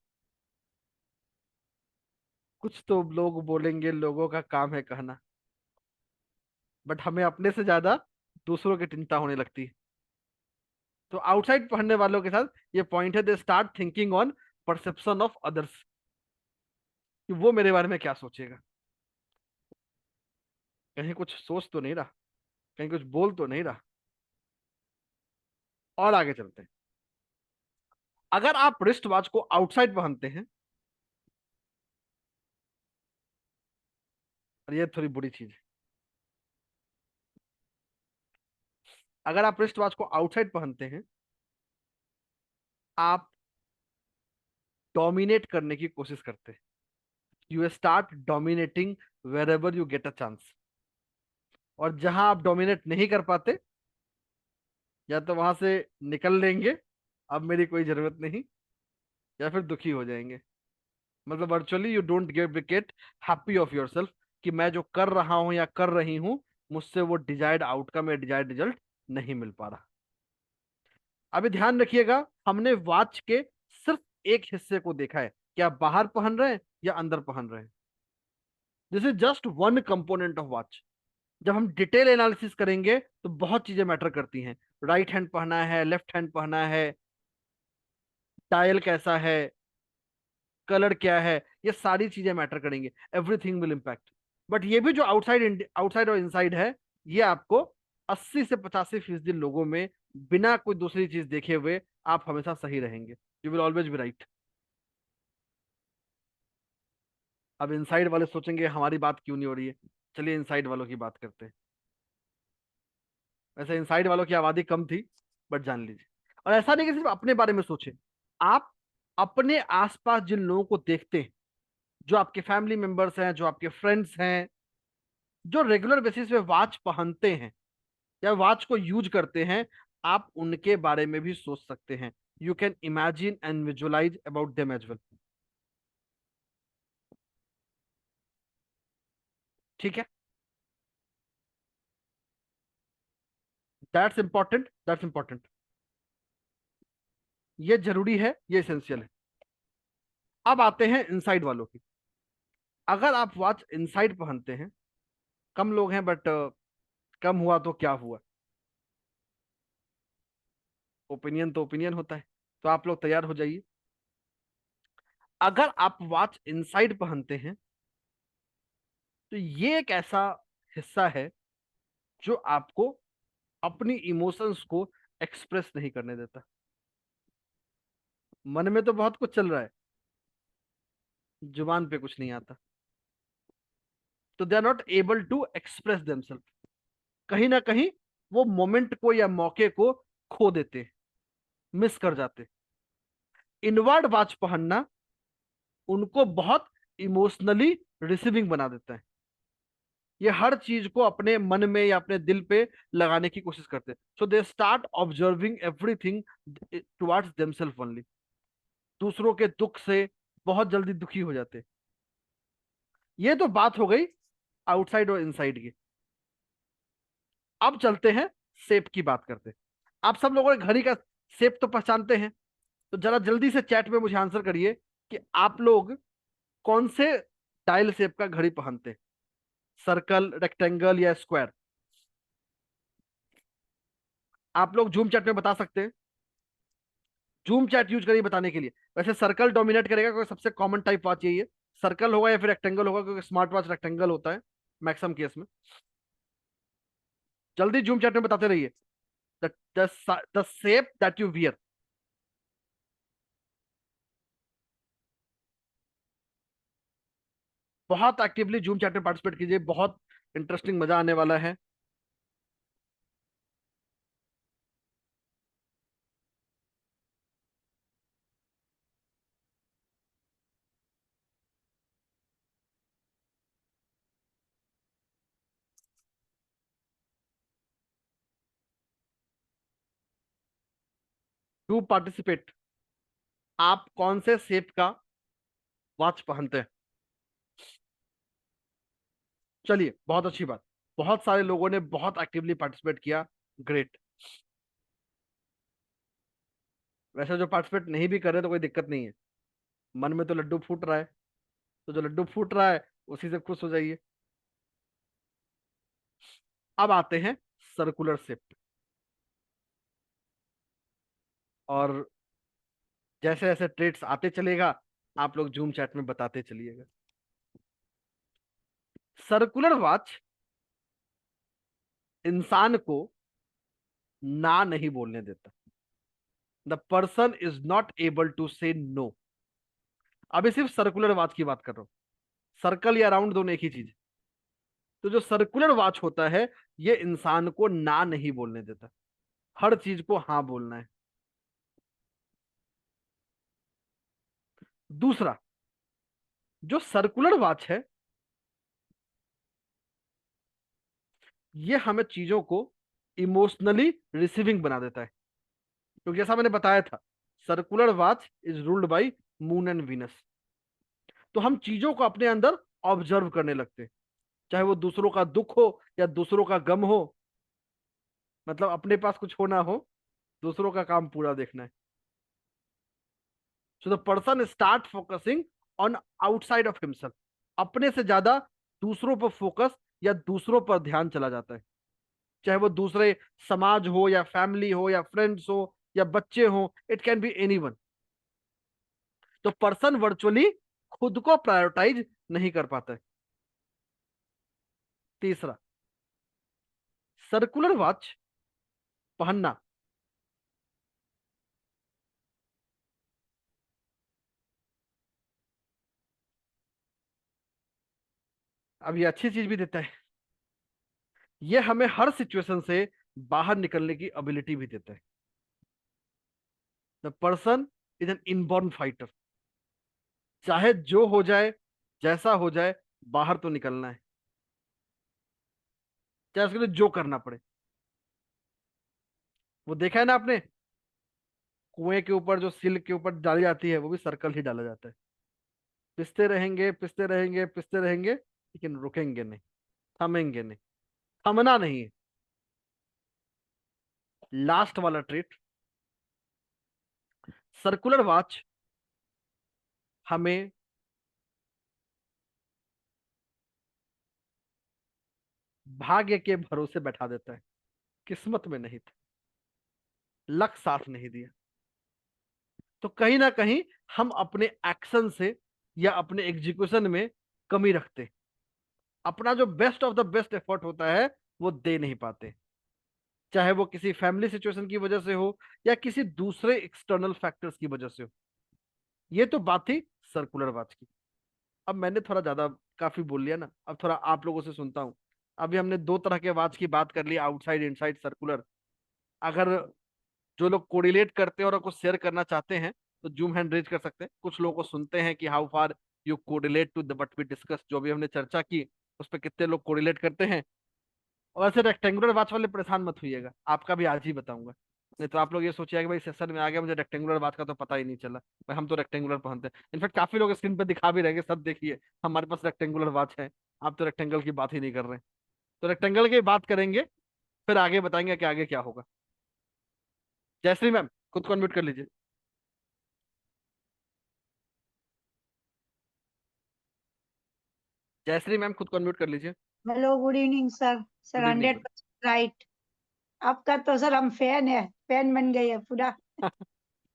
कुछ तो लोग बोलेंगे, लोगों का काम है कहना, बट हमें अपने से ज्यादा दूसरों की चिंता होने लगती है। तो आउटसाइड पढ़ने वालों के साथ ये पॉइंट है, they start thinking on perception of others, कि वो मेरे बारे में क्या सोचेगा, कहीं कुछ सोच तो नहीं रहा, कहीं कुछ बोल तो नहीं रहा। और आगे चलते हैं। अगर आप रिस्ट वॉच को आउटसाइड पहनते हैं, और ये थोड़ी बुरी चीज है, अगर आप रिस्ट वॉच को आउटसाइड पहनते हैं, आप डोमिनेट करने की कोशिश करते हैं। You start dominating wherever you get a chance. और जहां आप डोमिनेट नहीं कर पाते, या तो वहां से निकल लेंगे, अब मेरी कोई जरूरत नहीं, या फिर दुखी हो जाएंगे। मतलब virtually you don't get happy of your self, कि मैं जो कर रहा हूं या कर रही हूं, मुझसे वो डिजायर्ड आउटकम या डिजायर्ड रिजल्ट नहीं मिल पा रहा। अभी ध्यान रखिएगा, हमने वॉच के सिर्फ एक हिस्से को देखा है, क्या बाहर पहन रहे हैं या अंदर पहन रहे हैं। This is just one component of watch. जब हम डिटेल एनालिसिस करेंगे तो बहुत चीजें मैटर करती हैं। राइट हैंड पहना है, लेफ्ट हैंड पहना है, डायल कैसा है, कलर क्या है, ये सारी चीजें मैटर करेंगे, एवरीथिंग विल इम्पैक्ट। बट ये भी जो आउटसाइड और इनसाइड है, ये आपको 80 से 85% लोगों में बिना कोई दूसरी चीज देखे हुए आप हमेशा सही रहेंगे, you will always be right. अब इनसाइड वाले सोचेंगे हमारी बात क्यों नहीं हो रही है, चलिए इनसाइड वालों की बात करते हैं। वैसे इनसाइड वालों की आबादी कम थी, बट जान लीजिए। और ऐसा नहीं कि सिर्फ अपने बारे में सोचे, आप अपने आसपास जिन लोगों को देखते हैं, जो आपके फैमिली मेंबर्स हैं, जो आपके फ्रेंड्स हैं, जो रेगुलर बेसिस पे वॉच पहनते हैं या वॉच को यूज करते हैं, आप उनके बारे में भी सोच सकते हैं। You can imagine and visualise about them as well. ठीक है, दैट्स इंपॉर्टेंट, दैट्स इंपॉर्टेंट। ये जरूरी है, ये एसेंशियल है। अब आते हैं इनसाइड वालों की। अगर आप वॉच इनसाइड पहनते हैं, कम लोग हैं बट कम हुआ तो क्या हुआ, ओपिनियन तो ओपिनियन होता है। तो आप लोग तैयार हो जाइए। अगर आप वॉच इनसाइड पहनते हैं तो ये एक ऐसा हिस्सा है जो आपको अपनी इमोशंस को एक्सप्रेस नहीं करने देता। मन में तो बहुत कुछ चल रहा है, जुबान पे कुछ नहीं आता, तो they are not able to express themself. कहीं ना कहीं वो मोमेंट को या मौके को खो देते, मिस कर जाते। इनवर्ड वॉच पहनना उनको बहुत इमोशनली रिसीविंग बना देता है। ये हर चीज को अपने मन में या अपने दिल पे लगाने की कोशिश करते हैं। So they start observing everything towards themselves only. दूसरों के दुख से बहुत जल्दी दुखी हो जाते। ये तो बात हो गई आउटसाइड और इनसाइड की। अब चलते हैं शेप की बात करते हैं। आप सब लोगों ने घड़ी का शेप तो पहचानते हैं, तो जरा जल्दी से चैट में मुझे आंसर करिए कि आप लोग कौन से डायल शेप का घड़ी पहनते हैं, सर्कल, रेक्टेंगल या स्क्वायर। आप लोग जूम चैट में बता सकते हैं, जूम चैट यूज करिए बताने के लिए। वैसे सर्कल डोमिनेट करेगा क्योंकि सबसे कॉमन टाइप वॉच यही है। सर्कल होगा या फिर रेक्टेंगल होगा, क्योंकि स्मार्ट वॉच रेक्टेंगल होता है मैक्सिमम केस में। जल्दी जूम चैट में बताते रहिए the shape that you wear. बहुत एक्टिवली जूम चैट में पार्टिसिपेट कीजिए, बहुत इंटरेस्टिंग, मजा आने वाला है। टू पार्टिसिपेट, आप कौन से शेप का वॉच पहनते हैं? चलिए, बहुत अच्छी बात। बहुत सारे लोगों ने बहुत एक्टिवली पार्टिसिपेट किया, ग्रेट। वैसे जो पार्टिसिपेट नहीं भी कर रहे तो कोई दिक्कत नहीं है, मन में तो लड्डू फूट रहा है, तो जो लड्डू फूट रहा है उसी से खुश हो जाइए। अब आते हैं सर्कुलर शेप। और जैसे जैसे ट्रेड्स आते चलेगा, आप लोग जूम चैट में बताते चलिएगा। सर्कुलर वॉच इंसान को ना नहीं बोलने देता। The person is not able to say no. अभी सिर्फ सर्कुलर वॉच की बात कर रहा हूं, सर्कल या राउंड दोनों एक ही चीज। तो जो सर्कुलर वॉच होता है, ये इंसान को ना नहीं बोलने देता, हर चीज को हाँ बोलना है। दूसरा, जो सर्कुलर वॉच है, ये हमें चीजों को इमोशनली रिसीविंग बना देता है। क्योंकि जैसा मैंने बताया था, circular watch is ruled by moon and Venus. तो हम चीजों को अपने अंदर ऑब्जर्व करने लगते हैं, चाहे वो दूसरों का दुख हो या दूसरों का गम हो। मतलब अपने पास कुछ हो ना हो, दूसरों का काम पूरा देखना है। So the person start focusing on outside of himself. अपने से ज्यादा दूसरों पर फोकस या दूसरों पर ध्यान चला जाता है, चाहे वो दूसरे समाज हो या फैमिली हो या फ्रेंड्स हो या बच्चे हो, इट कैन बी एनीवन। तो पर्सन वर्चुअली खुद को प्रायोरिटाइज नहीं कर पाता है। तीसरा, सर्कुलर वॉच पहनना अब ये अच्छी चीज भी देता है, ये हमें हर सिचुएशन से बाहर निकलने की एबिलिटी भी देता है। The person is an inborn fighter. चाहे जो हो जाए, जैसा हो जाए, बाहर तो निकलना है, चाहे उसके लिए जो करना पड़े। वो देखा है ना आपने, कुएं के ऊपर जो सिल्क के ऊपर डाली जाती है, वो भी सर्कल ही डाला जाता है। पिसते रहेंगे, पिसते रहेंगे, पिसते रहेंगे, लेकिन रुकेंगे नहीं, थमेंगे नहीं, थमना नहीं है। लास्ट वाला ट्रेट, सर्कुलर वॉच हमें भाग्य के भरोसे बैठा देता है। किस्मत में नहीं था, लक साथ नहीं दिया, तो कहीं ना कहीं हम अपने एक्शन से या अपने एग्जीक्यूशन में कमी रखते हैं। अपना जो best of the best effort होता है वो दे नहीं पाते, चाहे वो किसी फैमिली सिचुएशन की वजह से हो या किसी दूसरे एक्सटर्नल फैक्टर्स की वजह से हो। ये तो बात थी सर्कुलर वॉच की। अब मैंने थोड़ा ज्यादा काफी बोल लिया ना, अब थोड़ा आप लोगों से सुनता हूँ। अभी हमने दो तरह के वॉच की बात कर ली, आउटसाइड, इनसाइड, सर्कुलर। अगर जो लोग कोरिलेट करते हैं और कुछ शेयर करना चाहते हैं तो जूम हैंड रेज कर सकते हैं। कुछ लोगों को सुनते हैं कि how far you correlate to the what we discuss, जो भी हमने चर्चा की उस पर कितने लोग कोरिलेट करते हैं। और वैसे रेक्टेंगुलर वॉच वाले परेशान मत होइएगा, आपका भी आज ही बताऊंगा। नहीं तो आप लोग ये सोचिएगा कि भाई सेशन में आ गया, मुझे रेक्टेंगुलर वॉच का तो पता ही नहीं चला। भाई हम तो रेक्टेंगुलर पहनते हैं, इनफैक्ट काफी लोग स्क्रीन पे दिखा भी रहेंगे, सब देखिए हमारे पास रेक्टेंगुलर वॉच है। आप तो रेक्टेंगल की बात ही नहीं कर रहे हैं। तो रेक्टेंगल की बात करेंगे, फिर आगे बताएंगे कि आगे क्या होगा। जयश्री मैम, खुद को अनम्यूट कर लीजिए। जयश्री मैम, खुद को अनम्यूट कर लीजिए। Hello, good evening sir. Sir good evening 100% right. आपका तो सर हम फैन है, फैन बन गए है पूरा। Ma'am.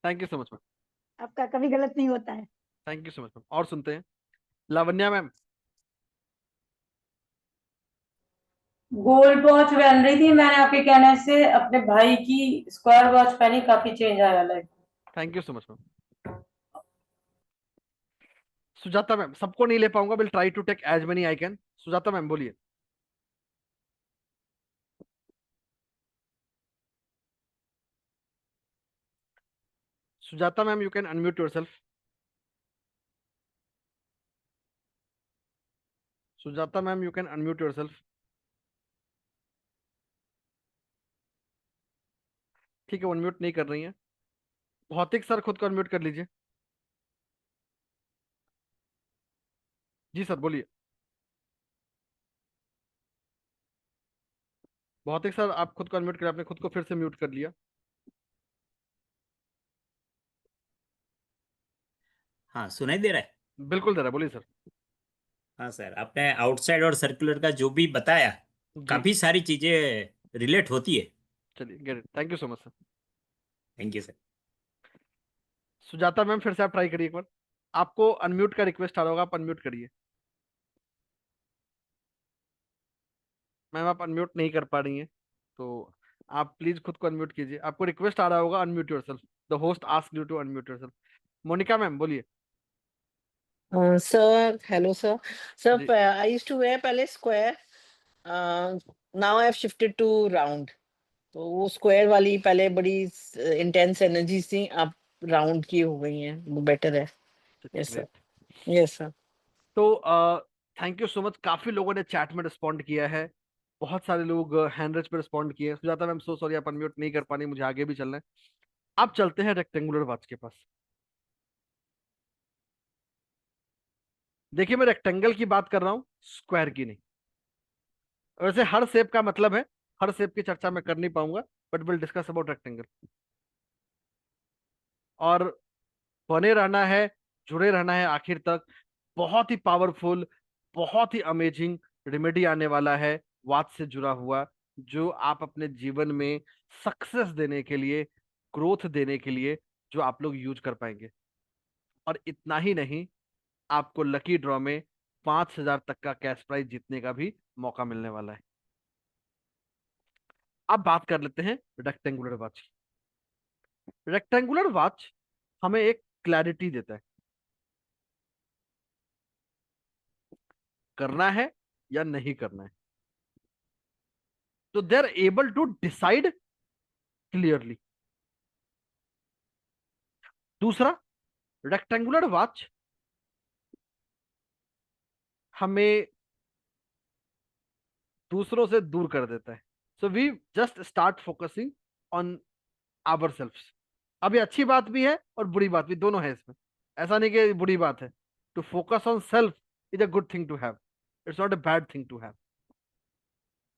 Thank you so much ma'am. आपका कभी गलत नहीं होता है। Thank you so much ma'am. और सुनते हैं लावण्या मैम। गोल्ड वॉच पहन रही थी, मैंने आपके कहने से अपने भाई की स्क्वायर वॉच पहनी, काफी चेंज आया life. Thank you so much ma'am. Sujata ma'am, सबको नहीं ले पाऊंगा, will try to take as many I can. Sujata ma'am बोलिए। Sujata ma'am, you can unmute yourself. Sujata ma'am, you can unmute yourself. ठीक है, अनम्यूट नहीं कर रही हैं। भौतिक सर, खुद को अनम्यूट कर लीजिए। जी सर बोलिए। भौतिक सर, आप खुद को अनम्यूट करें, आपने खुद को फिर से म्यूट कर लिया। हाँ, सुनाई दे रहा है। बिल्कुल दे रहा है, बोलिए सर। हाँ सर, आपने आउटसाइड और सर्कुलर का जो भी बताया, जी, काफी सारी चीजें रिलेट होती है। चलिए get it, thank you so much sir. Thank you sir. Sujata ma'am, फिर से आप ट्राई करिए एक बार। आपको अनम्यूट का रिक्वेस्ट आ रहा होगा, आप अनम्यूट करिए। मैम आप अनम्यूट नहीं कर पा रही हैं, तो आप प्लीज खुद को अनम्यूट कीजिए। आपको रिक्वेस्ट आ रहा होगा, unmute yourself. The host ask you to unmute yourself. Monika ma'am बोलिए। Sir, hello, sir. Sir, जी, I used to wear पहले square. Now I have shifted to round. तो वो स्क्वायर वाली पहले बड़ी इंटेंस एनर्जी थी, अब राउंड की हो गई हैं, वो बेटर है। Yes sir. Great. Yes sir. तो थैंक यू सो मच। काफी लोगों ने चैट में रिस्पॉन्ड किया है, बहुत सारे लोग हैंड रेज पे रिस्पॉन्ड किए हैं। सुजाता मैम, सो सॉरी, आप अनम्यूट नहीं कर पानी, मुझे आगे भी चलना है। अब चलते हैं रेक्टेंगुलर वॉच के पास। देखिए, मैं रेक्टेंगल की बात कर रहा हूँ, स्क्वायर की नहीं। वैसे हर शेप का मतलब है, हर शेप की चर्चा मैं कर नहीं पाऊंगा, but will discuss about rectangle. और बने रहना है, जुड़े रहना है आखिर तक। बहुत ही पावरफुल, बहुत ही अमेजिंग रेमेडी आने वाला है वाच से जुड़ा हुआ, जो आप अपने जीवन में सक्सेस देने के लिए, ग्रोथ देने के लिए, जो आप लोग यूज कर पाएंगे। और इतना ही नहीं, आपको लकी ड्रॉ में 5,000 तक का कैश प्राइज जीतने का भी मौका मिलने वाला है। अब बात कर लेते हैं रेक्टेंगुलर वॉच की। रेक्टेंगुलर वॉच हमें एक क्लैरिटी देता है, करना है या नहीं करना है। तो they are able to decide clearly. दूसरा, रेक्टेंगुलर वॉच हमें दूसरों से दूर कर देता है। So we just start focusing on our self. अब ये अच्छी बात भी है और बुरी बात भी, दोनों है इसमें। ऐसा नहीं कि बुरी बात है। To focus on self is a good thing to have, it's not a bad thing to have.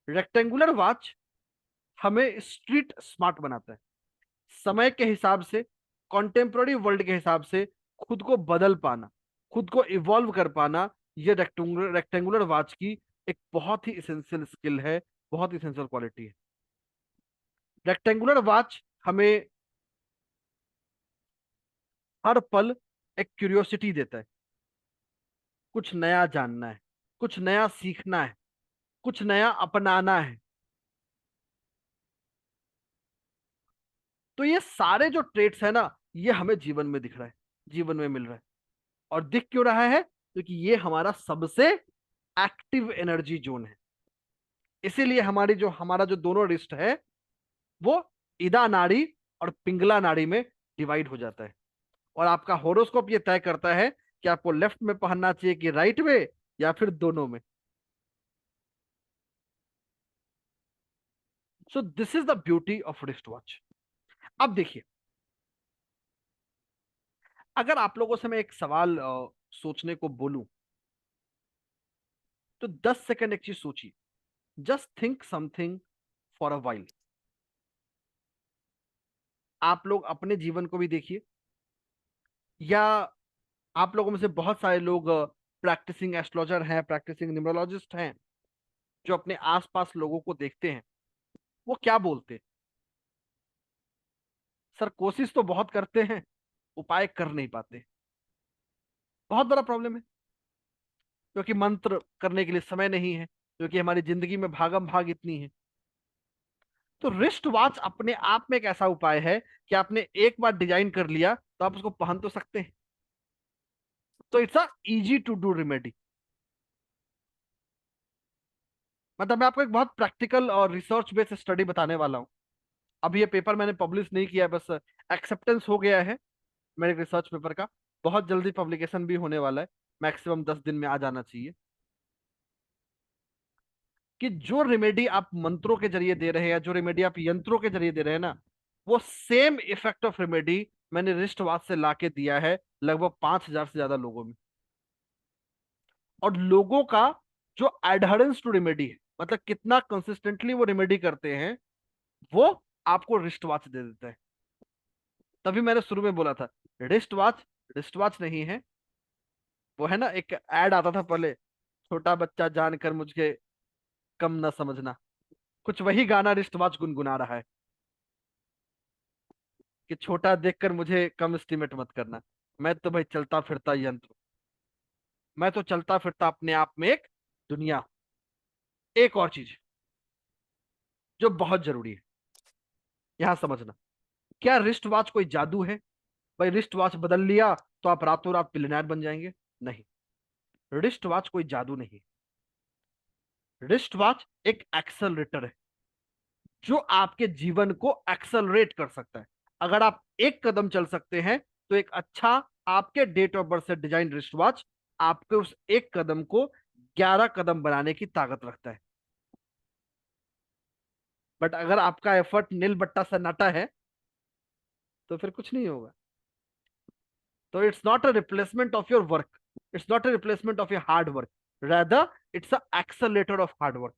Rectangular watch हमें स्ट्रीट स्मार्ट बनाता है, समय के हिसाब से, कॉन्टेम्प्ररी वर्ल्ड के हिसाब से खुद को बदल पाना, खुद को इवॉल्व कर पाना, ये रेक्टेंगुलर वॉच की एक बहुत ही इसेंशियल स्किल है, बहुत ही इसेंशियल क्वालिटी है। रेक्टेंगुलर वॉच हमें हर पल एक क्यूरियोसिटी देता है, कुछ नया जानना है, कुछ नया सीखना है, कुछ नया अपनाना है। तो ये सारे जो ट्रेट्स है ना, ये हमें जीवन में दिख रहा है, जीवन में मिल रहा है। और दिख क्यों रहा है? क्योंकि ये हमारा सबसे एक्टिव एनर्जी जोन है। इसीलिए हमारा जो दोनों रिस्ट है वो इदा नाड़ी और पिंगला नाड़ी में डिवाइड हो जाता है। और आपका होरोस्कोप ये तय करता है कि आपको लेफ्ट में पहनना चाहिए कि राइट में, या फिर दोनों में। सो this is the beauty of wrist watch. अब देखिए, अगर आप लोगों से मैं एक सवाल सोचने को बोलूं, तो 10 सेकंड एक चीज सोचिए। Just think something for a while. आप लोग अपने जीवन को भी देखिए, या आप लोगों में से बहुत सारे लोग प्रैक्टिसिंग एस्ट्रोलॉजर हैं, प्रैक्टिसिंग न्यूमरोलॉजिस्ट हैं, जो अपने आसपास लोगों को देखते हैं, वो क्या बोलते हैं? सर कोशिश तो बहुत करते हैं, उपाय कर नहीं पाते। बहुत बड़ा प्रॉब्लम है, क्योंकि मंत्र करने के लिए समय नहीं है, क्योंकि हमारी जिंदगी में भागम भाग इतनी है। तो रिस्ट वॉच अपने आप में एक ऐसा उपाय है कि आपने एक बार डिजाइन कर लिया तो आप उसको पहन तो सकते हैं। तो it's a easy to do remedy. मतलब मैं आपको एक बहुत प्रैक्टिकल और रिसर्च बेस्ड स्टडी बताने वाला हूं। अभी ये पेपर मैंने पब्लिश नहीं किया, बस एक्सेप्टेंस हो गया है मेरे रिसर्च पेपर का। बहुत जल्दी पब्लिकेशन भी होने वाला है, मैक्सिमम 10 दिन में आ जाना चाहिए। कि जो रेमेडी आप मंत्रों के जरिए दे रहे हैं, या जो रेमेडी आप यंत्रों के जरिए दे रहे हैं ना, वो सेम इफेक्ट ऑफ रेमेडी मैंने रिस्ट वॉच से लाके दिया है लगभग 5,000 से ज्यादा लोगों में। और लोगों का जो एडहरेंस टू रेमेडी है, मतलब कितना कंसिस्टेंटली वो रेमेडी करते हैं, वो आपको रिस्ट वॉच दे देता है। तभी मैंने शुरू में बोला था, रिस्ट वॉच नहीं है, वो है ना, एक एड आता था पहले, छोटा बच्चा जानकर मुझे कम न समझना। कुछ वही गाना रिस्ट वॉच गुनगुना रहा है कि छोटा देखकर मुझे कम एस्टिमेट मत करना, मैं तो भाई चलता फिरता यंत्र हूं। मैं तो चलता फिरता अपने आप में एक दुनिया हूं। एक और चीज जो बहुत जरूरी है यहां समझना, क्या रिस्ट वॉच कोई जादू है? भाई रिस्ट वॉच बदल लिया तो आप रातों रात बिलियनर बन जाएंगे? नहीं, रिस्ट वॉच कोई जादू नहीं। रिस्ट वॉच एक एक्सेलरेटर है, जो आपके जीवन को एक्सेलरेट कर सकता है। अगर आप एक कदम चल सकते हैं, तो एक अच्छा आपके डेट ऑफ बर्थ से डिजाइन रिस्ट वॉच आपके उस एक कदम को 11 कदम बनाने की ताकत रखता है। बट अगर आपका एफर्ट नील बट्टा सन्नाटा है, तो फिर कुछ नहीं होगा। तो it's not a replacement of your work, it's not a replacement of your hard work, rather it's a accelerator of hard work.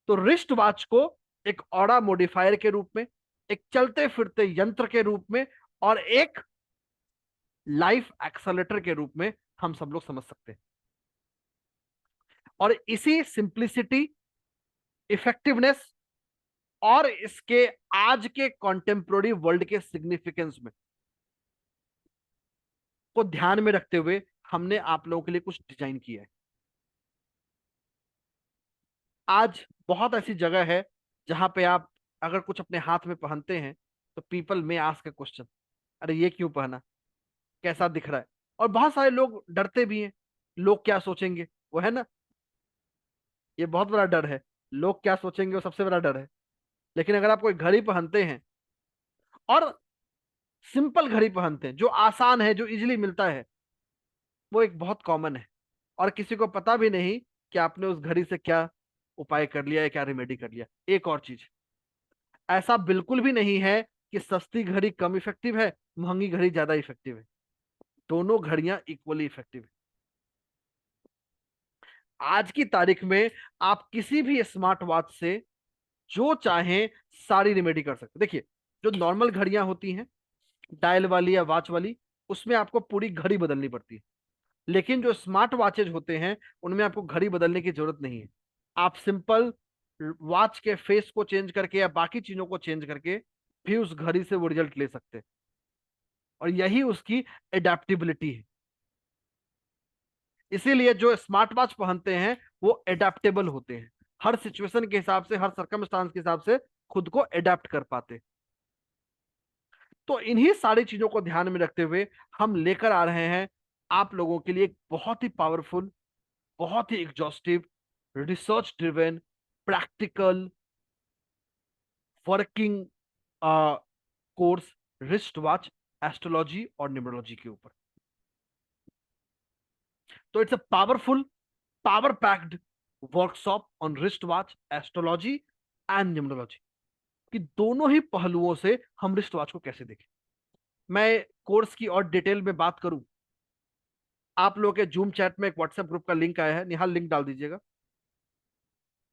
तो रिस्ट वॉच को एक ऑरा मॉडिफायर के रूप में, एक चलते फिरते यंत्र के रूप में, और एक लाइफ एक्सेलरेटर के रूप में हम सब लोग समझ सकते हैं। और इसी सिंप्लिसिटी, इफेक्टिवनेस और इसके आज के कॉन्टेम्पोररी वर्ल्ड के सिग्निफिकेंस में को ध्यान में रखते हुए हमने आप लोगों के लिए कुछ डिजाइन किया है। आज बहुत ऐसी जगह है जहां पे आप अगर कुछ अपने हाथ में पहनते हैं, तो पीपल में आस्क अ क्वेश्चन, अरे ये क्यों पहना, कैसा दिख रहा है? और बहुत सारे लोग डरते भी हैं, लोग क्या सोचेंगे, वो है ना, ये बहुत बड़ा डर है। लोग क्या सोचेंगे वो सबसे बड़ा डर है। लेकिन अगर आप कोई घड़ी पहनते हैं, और सिंपल घड़ी पहनते हैं, जो आसान है, जो इजीली मिलता है, वो एक बहुत कॉमन है, और किसी को पता भी नहीं कि आपने उस घड़ी से क्या उपाय कर लिया या क्या रेमेडी कर लिया। एक और चीज, ऐसा बिल्कुल भी नहीं है कि सस्ती घड़ी कम इफेक्टिव है, महंगी घड़ी ज्यादा इफेक्टिव है। दोनों घड़ियां इक्वली इफेक्टिव है। आज की तारीख में आप किसी भी स्मार्ट वॉच से जो चाहें सारी रेमेडी कर सकते। देखिए, जो नॉर्मल घड़ियां होती हैं, डायल वाली या वॉच वाली, उसमें आपको पूरी घड़ी बदलनी पड़ती है। लेकिन जो स्मार्ट वॉचेज होते हैं, उनमें आपको घड़ी बदलने की जरूरत नहीं है। आप सिंपल वॉच के फेस को चेंज करके या बाकी चीजों को चेंज करके भी उस घड़ी से वो रिजल्ट ले सकते हैं। और यही उसकी एडेप्टेबिलिटी है। इसीलिए जो स्मार्ट वॉच पहनते हैं वो एडेप्टेबल होते हैं, हर सिचुएशन के हिसाब से, हर सर्कमस्टांस के हिसाब से खुद को एडेप्ट कर पाते। तो इन्हीं सारी चीजों को ध्यान में रखते हुए हम लेकर आ रहे हैं आप लोगों के लिए एक बहुत ही पावरफुल, बहुत ही exhaustive, research driven, practical, working course, wrist watch, astrology और न्यूमरोलॉजी के ऊपर। तो it's a powerful, power packed workshop on wrist watch, astrology and numerology, कि दोनों ही पहलुओं से हम रिस्ट वॉच को कैसे देखें। मैं कोर्स की और डिटेल में बात करूं, आप लोगों के जूम चैट में एक व्हाट्सएप ग्रुप का लिंक आया है, निहाल लिंक डाल दीजिएगा,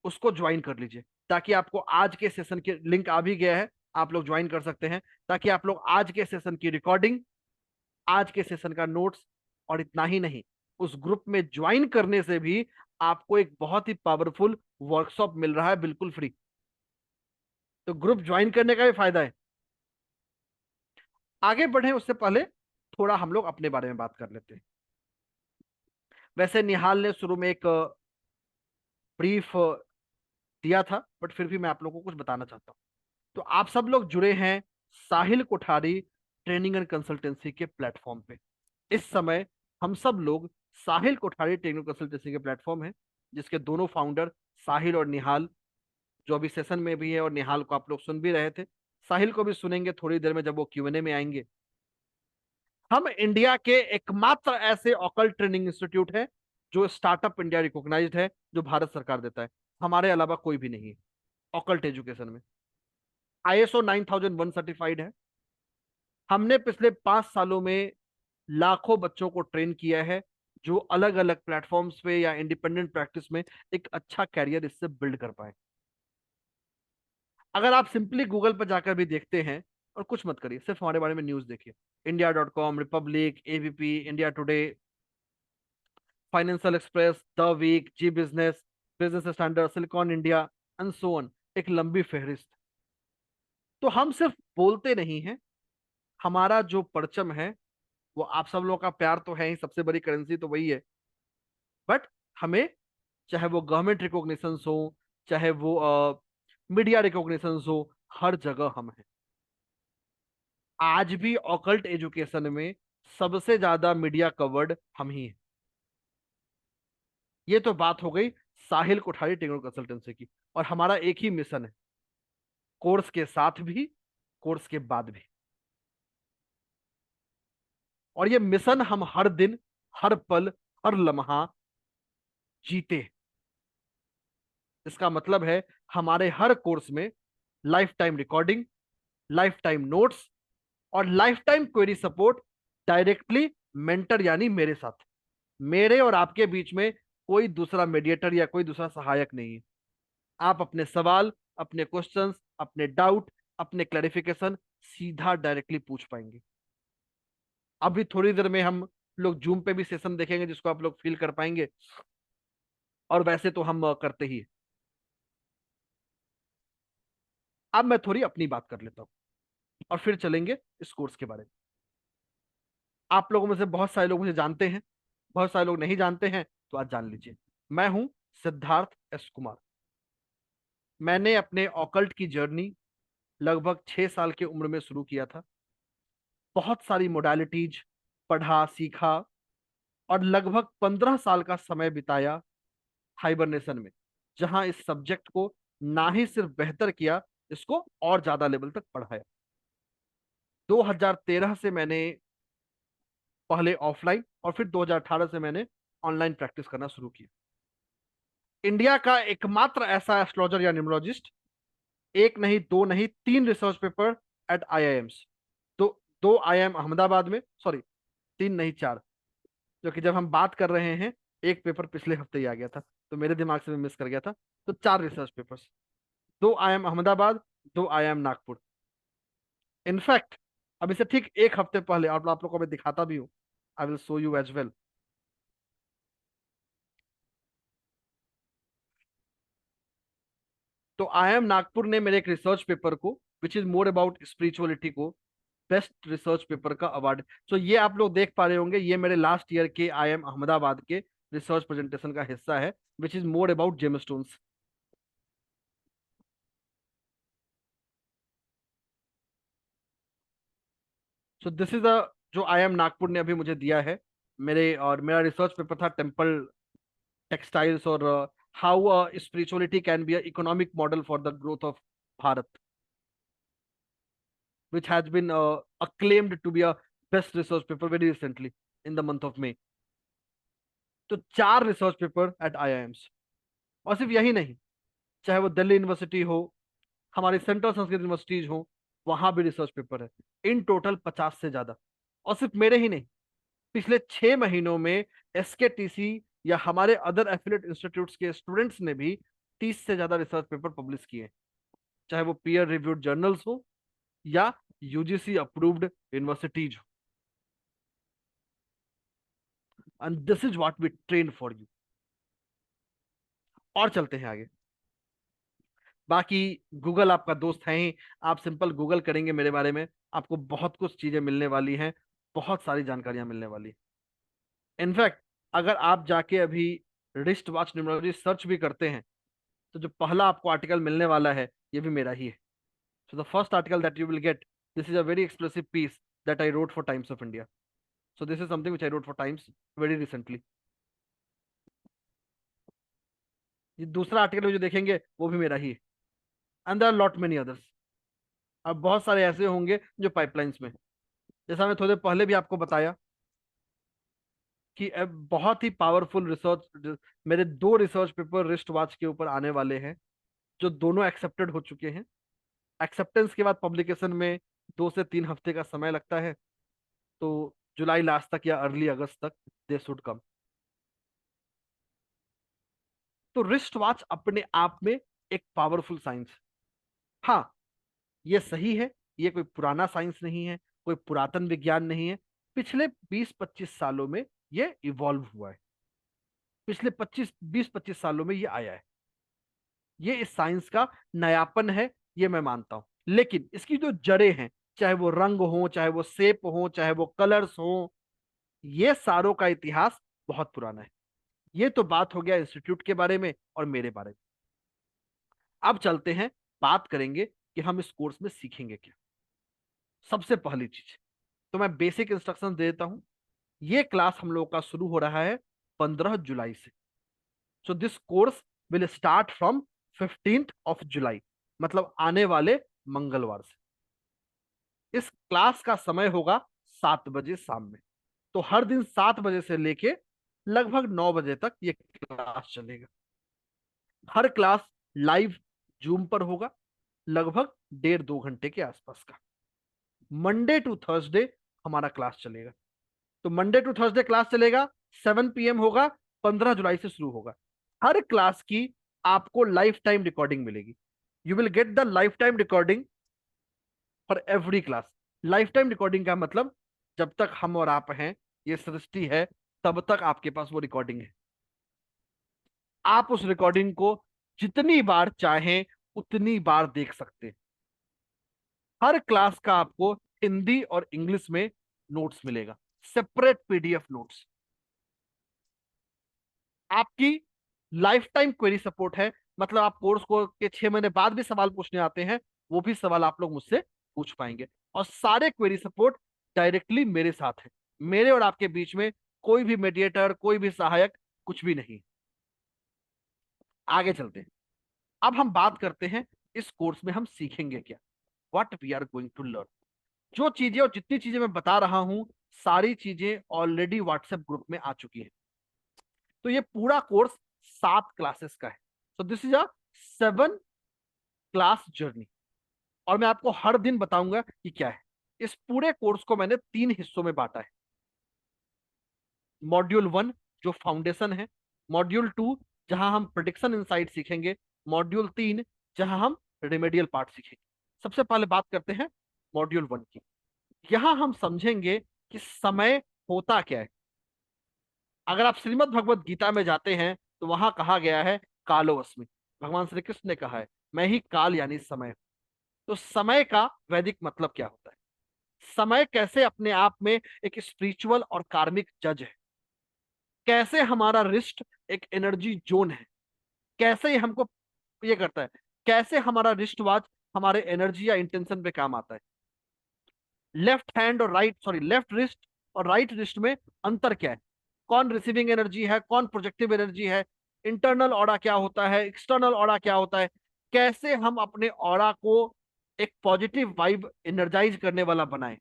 उसको ज्वाइन कर लीजिए, ताकि आपको आज के सेशन के लिंक आ भी गया है, आप लोग ज्वाइन कर सकते हैं, ताकि आप लोग आज के सेशन की रिकॉर्डिंग, आज के सेशन का नोट्स, और इतना ही नहीं, उस ग्रुप में ज्वाइन करने से भी आपको एक बहुत ही पावरफुल वर्कशॉप मिल रहा है बिल्कुल फ्री। तो ग्रुप ज्वाइन करने का भी फायदा है। आगे बढ़े उससे पहले थोड़ा हम लोग अपने बारे में बात कर लेते हैं। वैसे निहाल ने शुरू में एक ब्रीफ दिया था, बट फिर भी मैं आप लोगों को कुछ बताना चाहता हूं। तो आप सब लोग जुड़े हैं साहिल कोठारी ट्रेनिंग एंड कंसल्टेंसी के प्लेटफॉर्म पे। इस समय हम सब लोग साहिल कोठारी ट्रेनिंग कंसल्टेंसी के प्लेटफॉर्म है, जिसके दोनों फाउंडर साहिल और निहाल, जो अभी सेशन में भी है, और निहाल को आप लोग सुन भी रहे थे, साहिल को भी सुनेंगे थोड़ी देर में जब वो Q&A में आएंगे। हम इंडिया के एकमात्र ऐसे ऑकल्ट ट्रेनिंग इंस्टीट्यूट है जो स्टार्टअप इंडिया रिकॉग्नाइज्ड है, जो भारत सरकार देता है। हमारे अलावा कोई भी नहीं है ऑकल्ट एजुकेशन में। ISO 9001 सर्टिफाइड है। हमने पिछले 5 सालों में लाखों बच्चों को ट्रेन किया है, जो अलग अलग प्लेटफॉर्म्स पे या इंडिपेंडेंट प्रैक्टिस में एक अच्छा कैरियर इससे बिल्ड कर पाए। अगर आप सिंपली गूगल पर जाकर भी देखते हैं, और कुछ मत करिए, सिर्फ हमारे बारे में न्यूज देखिए, India.com, Republic, ABP, India Today, Financial Express, the Week, Zee Business, Business Standard, Silicon India and so on, एक लंबी फहरिस्त। तो हम सिर्फ बोलते नहीं हैं, हमारा जो परचम है वो आप सब लोगों का प्यार तो है ही, सबसे बड़ी करेंसी तो वही है, बट हमें, चाहे वो गवर्नमेंट रिकॉग्निशन हो, चाहे वो मीडिया रिकॉग्निशन हो, हर जगह हम हैं। आज भी ऑकल्ट एजुकेशन में सबसे ज्यादा मीडिया कवर्ड हम ही हैं। ये तो बात हो गई साहिल कोठारी ट्रेनिंग कंसल्टेंसी की, और हमारा एक ही मिशन है, कोर्स के साथ भी, कोर्स के बाद भी। और ये मिशन हम हर दिन, हर पल, हर लम्हा जीते। इसका मतलब है हमारे हर कोर्स में lifetime recording, lifetime notes और lifetime query support, directly mentor यानी मेरे साथ। मेरे और आपके बीच में कोई दूसरा मीडिएटर या कोई दूसरा सहायक नहीं है। आप अपने सवाल, अपने क्वेश्चंस, अपने डाउट, अपने क्लैरिफिकेशन सीधा डायरेक्टली पूछ पाएंगे। अभी थोड़ी देर में हम लोग जूम पे भी सेशन देखेंगे, जिसको आप लोग फील कर पाएंगे, और वैसे तो हम करते ही हैं। अब मैं थोड़ी अपनी बात कर लेता हूं, और फिर चलेंगे इस कोर्स के बारे में। आप लोगों में से बहुत सारे लोग मुझे जानते हैं, बहुत सारे लोग नहीं जानते हैं, तो आज जान लीजिए। मैं हूं सिद्धार्थ एस कुमार। मैंने अपने ऑकल्ट की जर्नी लगभग 6 साल की उम्र में शुरू किया था। बहुत सारी मोडालिटीज पढ़ा, सीखा, और लगभग 15 साल का समय बिताया हाइबरनेशन में, जहां इस सब्जेक्ट को ना ही सिर्फ बेहतर किया, इसको और ज्यादा लेवल तक पढ़ाया। 2013 से मैंने पहले ऑफलाइन और फिर 2018 से मैंने ऑनलाइन प्रैक्टिस करना शुरू किया। इंडिया का एकमात्र ऐसा एस्ट्रोलॉजर या न्यूमरोलॉजिस्ट, एक नहीं, दो नहीं, 3 रिसर्च पेपर एट IIMs, तो 2 IIM अहमदाबाद में, सॉरी 3 नहीं 4, जो कि जब हम बात कर रहे हैं एक पेपर पिछले हफ्ते ही आ गया था, तो मेरे दिमाग से मैं मिस कर गया था। तो 4 research papers, 2 IIM Ahmedabad, 2 IIM Nagpur. In fact अभी से ठीक एक हफ्ते पहले, आप लोगों को मैं दिखाता भी हूँ, I will show you as well. तो IIM नागपुर ने मेरे एक रिसर्च पेपर को, which is more about spirituality को, बेस्ट रिसर्च पेपर का अवार्ड। सो ये आप लोग देख पा रहे होंगे, ये मेरे लास्ट ईयर के IIM अहमदाबाद के रिसर्च प्रेजेंटेशन का हिस्सा है, which is more about gemstones. So this is a जो IIM नागपुर ने अभी मुझे दिया है मेरे, और मेरा रिसर्च पेपर था टेम्पल टेक्सटाइल्स और how spirituality can be a economic model for the growth of Bharat, which has been acclaimed to be a best research paper very recently in the month of May. तो 4 research paper eight IIMs, और सिर्फ यही नहीं, चाहे वो Delhi university हो, हमारी central Sanskrit universities हो, वहां भी रिसर्च पेपर है इन टोटल 50 से ज्यादा। और सिर्फ मेरे ही नहीं, पिछले 6 महीनों में SKTC या हमारे अदर एफिलिएट इंस्टीट्यूट्स के स्टूडेंट्स ने भी 30 से ज्यादा रिसर्च पेपर पब्लिश किए, चाहे वो पीयर रिव्यूड जर्नल्स हो या UGC अप्रूव्ड यूनिवर्सिटीज हो। And this is what we train for you. और चलते हैं आगे। बाकी गूगल आपका दोस्त है ही, आप सिंपल गूगल करेंगे मेरे बारे में, आपको बहुत कुछ चीजें मिलने वाली हैं, बहुत सारी जानकारियां मिलने वाली। इनफैक्ट अगर आप जाके अभी रिस्ट वॉच न्यूमरोलॉजी सर्च भी करते हैं, तो जो पहला आपको आर्टिकल मिलने वाला है ये भी मेरा ही है। So the first article that you will get, this is a very exclusive piece that I wrote for Times of India. So this is something which I wrote for Times very recently. ये दूसरा article जो देखेंगे वो भी मेरा ही है, and there are lot many others. अब बहुत सारे ऐसे होंगे जो पाइपलाइंस में, जैसा मैं थोड़े पहले भी आपको बताया कि अब बहुत ही पावरफुल रिसर्च, मेरे 2 रिसर्च पेपर रिस्ट वॉच के ऊपर आने वाले हैं, जो दोनों एक्सेप्टेड हो चुके हैं। एक्सेप्टेंस के बाद पब्लिकेशन में 2 से 3 हफ्ते का समय लगता है, तो जुलाई लास्ट तक या अर्ली अगस्त तक दे शुड कम। तो रिस्ट वॉच अपने आप में एक पावरफुल साइंस, हाँ ये सही है, ये कोई पुराना साइंस नहीं है, कोई पुरातन विज्ञान नहीं है, पिछले 20-25 सालों में ये इवॉल्व हुआ है, पिछले 20-25 सालों में ये आया है। ये इस साइंस का नयापन है, ये मैं मानता हूं। लेकिन इसकी जो जड़ें हैं, चाहे वो रंग हो, चाहे वो शेप हो, चाहे वो कलर्स हो, ये सारों का इतिहास बहुत पुराना है। ये तो बात हो गया इंस्टीट्यूट के बारे में और मेरे बारे में। अब चलते हैं, बात करेंगे कि हम इस कोर्स में सीखेंगे क्या। सबसे पहली चीज तो मैं बेसिक इंस्ट्रक्शन दे देता हूं। ये क्लास हम लोगों का शुरू हो रहा है 15 जुलाई से। So this course will start from 15th of जुलाई, मतलब आने वाले मंगलवार से। इस क्लास का समय होगा 7 बजे शाम में। तो हर दिन 7 बजे से लेके लगभग 9 बजे तक ये क्लास चलेगा। हर क्लास लाइव जूम पर होगा, लगभग 1.5-2 घंटे के आसपास का। मंडे टू थर्सडे हमारा क्लास चलेगा। तो मंडे टू थर्सडे क्लास चलेगा, 7 PM होगा, 15 जुलाई से शुरू होगा। हर क्लास की आपको लाइफ टाइम रिकॉर्डिंग मिलेगी। You will get the life time recording for every class. Life time recording का मतलब जब तक हम और आप हैं, ये सृष्टि है, तब तक आपके पास वो रिकॉर्डिंग है। आप उस रिकॉर्डिंग को जितनी बार चाहें उतनी बार देख सकते हैं। हर क्लास का आपको हिंदी और इंग्लिश में नोट्स मिलेगा, सेपरेट PDF नोट्स। आपकी लाइफ टाइम क्वेरी सपोर्ट है, मतलब आप कोर्स को के 6 महीने बाद भी सवाल पूछने आते हैं, वो भी सवाल आप लोग मुझसे पूछ पाएंगे। और सारे क्वेरी सपोर्ट डायरेक्टली मेरे साथ है, मेरे और आपके बीच में कोई भी मीडिएटर, कोई भी सहायक, कुछ भी नहीं। आगे चलते हैं। अब हम बात करते हैं इस कोर्स में हम सीखेंगे क्या, what we are going to learn. जो चीजें और जितनी चीजें मैं बता रहा हूं, सारी चीजें ऑलरेडी व्हाट्सएप ग्रुप में आ चुकी है। तो ये पूरा कोर्स 7 क्लासेस का है। So this is a 7 class journey, और मैं आपको हर दिन बताऊंगा कि क्या है। इस पूरे कोर्स को मैंने 3 हिस्सों में बांटा है। मॉड्यूल 1 जो फाउंडेशन है, मॉड्यूल 2 जहां हम प्रेडिक्शन इनसाइट सीखेंगे, मॉड्यूल 3 जहां हम रेमेडियल पार्ट सीखेंगे। सबसे पहले बात करते हैं मॉड्यूल 1 की। यहां हम समझेंगे कि समय होता क्या है। अगर आप श्रीमद् भगवत गीता में जाते हैं तो वहां कहा गया है कालो अस्मि, भगवान श्री कृष्ण ने कहा है मैं ही काल यानी समय। तो समय का वैदिक मतलब क्या होता है? समय कैसे अपने आप में एक स्पिरिचुअल और कार्मिक जज है, कैसे हमारा रिस्ट एक एनर्जी जोन है, कैसे ये हमको ये करता है, कैसे हमारा रिस्ट वॉच हमारे एनर्जी या इंटेंशन पे काम आता है। लेफ्ट हैंड और लेफ्ट रिस्ट और राइट रिस्ट में अंतर क्या है, कौन रिसीविंग एनर्जी है, कौन प्रोजेक्टिव एनर्जी है, इंटरनल ऑरा क्या होता है, एक्सटर्नल ऑरा क्या होता है, कैसे हम अपने ऑरा को एक पॉजिटिव वाइब एनर्जाइज करने वाला बनाएं,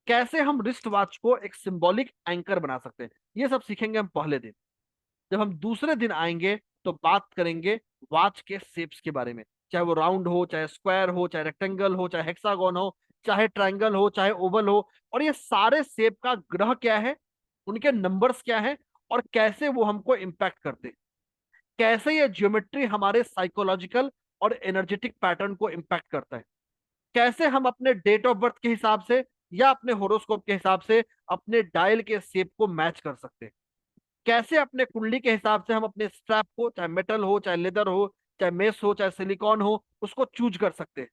कैसे हम रिस्ट वॉच को एक सिंबॉलिक एंकर बना सकते हैं। ये सब सीखेंगे हम पहले दिन। जब हम दूसरे दिन आएंगे तो बात करेंगे वॉच के शेप्स के बारे में, चाहे वो राउंड हो, चाहे स्क्वायर हो, चाहे रेक्टेंगल हो, चाहे हेक्सागोन हो, चाहे ट्रायंगल हो, चाहे ओवल हो, और ये सारे शेप का ग्रह क्या है, उनके नंबर्स क्या है, और कैसे वो हमको इम्पैक्ट करते हैं, कैसे ये ज्योमेट्री हमारे साइकोलॉजिकल और एनर्जेटिक पैटर्न को इम्पैक्ट करता है, कैसे हम अपने डेट ऑफ बर्थ के हिसाब से या अपने होरोस्कोप के हिसाब से अपने डायल के शेप को मैच कर सकते हैं, कैसे अपने कुंडली के हिसाब से हम अपने स्ट्रैप को, चाहे मेटल हो, चाहे लेदर हो, चाहे मेस हो, चाहे सिलिकॉन हो, उसको चूज कर सकते हैं,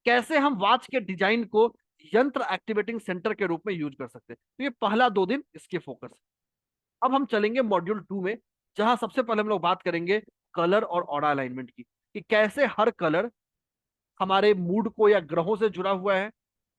कैसे हम वॉच के डिजाइन को यंत्र एक्टिवेटिंग सेंटर के रूप में यूज कर सकते हैं। तो ये पहला 2 दिन इसके फोकस है। अब हम चलेंगे मॉड्यूल 2 में, जहां सबसे पहले हम लोग बात करेंगे कलर और ऑरा अलाइनमेंट की, कि कैसे हर कलर हमारे मूड को या ग्रहों से जुड़ा हुआ है,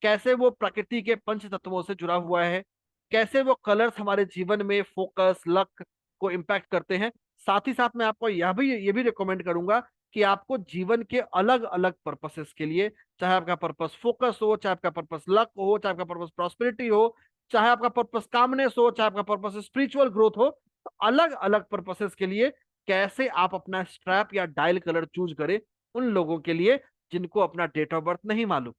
कैसे वो प्रकृति के पंच तत्वों से जुड़ा हुआ है, कैसे वो कलर्स हमारे जीवन में फोकस लक को इम्पैक्ट करते हैं। साथ ही साथ मैं आपको ये भी रिकमेंड करूंगा कि आपको जीवन के अलग अलग पर्पसेस के लिए, चाहे आपका पर्पस फोकस हो, चाहे आपका पर्पस लक हो, चाहे आपका पर्पस प्रॉस्पेरिटी हो, चाहे आपका पर्पस कामनेस हो, चाहे आपका पर्पस स्पिरिचुअल ग्रोथ हो, तो अलग अलग पर्पसेस के लिए कैसे आप अपना स्ट्रैप या डायल कलर चूज करें उन लोगों के लिए जिनको अपना डेट ऑफ बर्थ नहीं मालूम।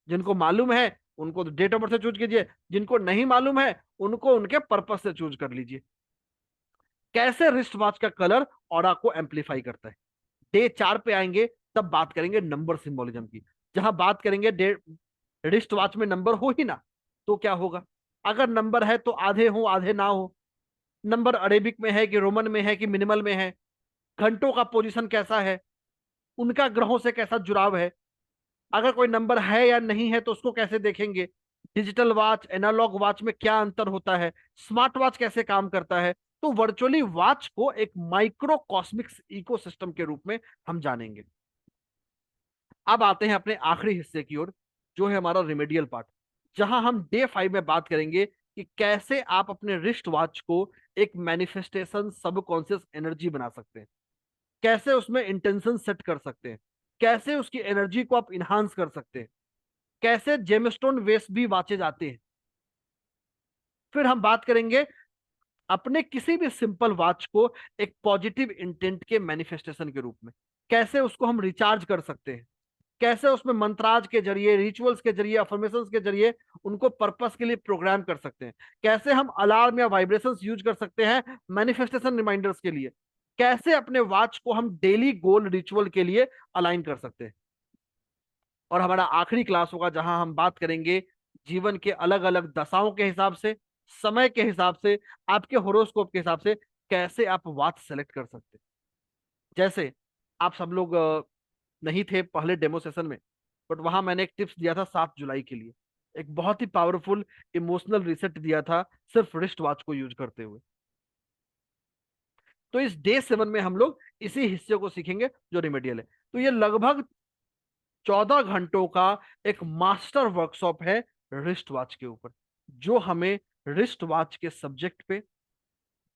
जिनको मालूम है उनको तो डेट ऑफ बर्थ से चूज कीजिए, जिनको नहीं मालूम है उनको उनके पर्पस से चूज कर लीजिए। कैसे रिस्ट वॉच का कलर ऑरा को एम्पलीफाई करता है। डे 4 पे आएंगे तब बात करेंगे नंबर सिंबोलिज्म की, जहां बात करेंगे रिस्ट वॉच में नंबर हो ही ना तो क्या होगा, अगर नंबर है तो आधे हो आधे ना हो, नंबर अरेबिक में है कि रोमन में है कि मिनिमल में है, घंटों का पोजीशन कैसा है, उनका ग्रहों से कैसा जुड़ाव है, अगर कोई नंबर है या नहीं है तो उसको कैसे देखेंगे, डिजिटल वॉच एनालॉग वॉच में क्या अंतर होता है, स्मार्ट वॉच कैसे काम करता है। तो वर्चुअली वॉच को एक माइक्रो कॉस्मिक्स इकोसिस्टम के रूप में हम जानेंगे। अब आते हैं अपने आखिरी हिस्से की ओर, जो है हमारा रिमेडियल पार्ट, जहां हम डे 5 में बात करेंगे कि कैसे आप अपने रिस्ट वॉच को एक मैनिफेस्टेशन सबकॉन्शियस एनर्जी बना सकते हैं, कैसे उसमें इंटेंशन सेट कर सकते हैं, कैसे उसकी एनर्जी को आप इनहांस कर सकते हैं, कैसे जेमस्टोन वेस्ट भी वाचे जाते हैं। फिर हम बात करेंगे अपने किसी भी सिंपल वॉच को एक पॉजिटिव इंटेंट के मैनिफेस्टेशन के रूप में, कैसे उसको हम रिचार्ज कर सकते हैं, कैसे उसमें मंत्राज के जरिए, रिचुअल्स के जरिए, अफर्मेशंस के जरिए उनको पर्पस के लिए प्रोग्राम कर सकते हैं, कैसे हम अलार्म या वाइब्रेशंस यूज कर सकते हैं मैनिफेस्टेशन रिमाइंडर्स के लिए, कैसे अपने वॉच को हम डेली गोल रिचुअल के लिए अलाइन कर सकते हैं। और हमारा आखिरी क्लास होगा जहां हम बात करेंगे जीवन के अलग अलग दशाओं के हिसाब से, समय के हिसाब से, आपके होरोस्कोप के हिसाब से कैसे आप वॉच सेलेक्ट कर सकते हैं। जैसे आप सब लोग नहीं थे पहले डेमो सेशन में, बट वहां मैंने एक टिप्स दिया था 7 जुलाई के लिए, एक बहुत ही पावरफुल इमोशनल रिसेट दिया था सिर्फ रिस्ट वॉच को यूज करते हुए। तो इस डे 7 में हम लोग इसी हिस्से को सीखेंगे जो रिमेडियल है। तो ये लगभग 14 घंटों का एक मास्टर वर्कशॉप है रिस्ट वॉच के ऊपर, जो हमें रिस्ट वॉच के सब्जेक्ट पे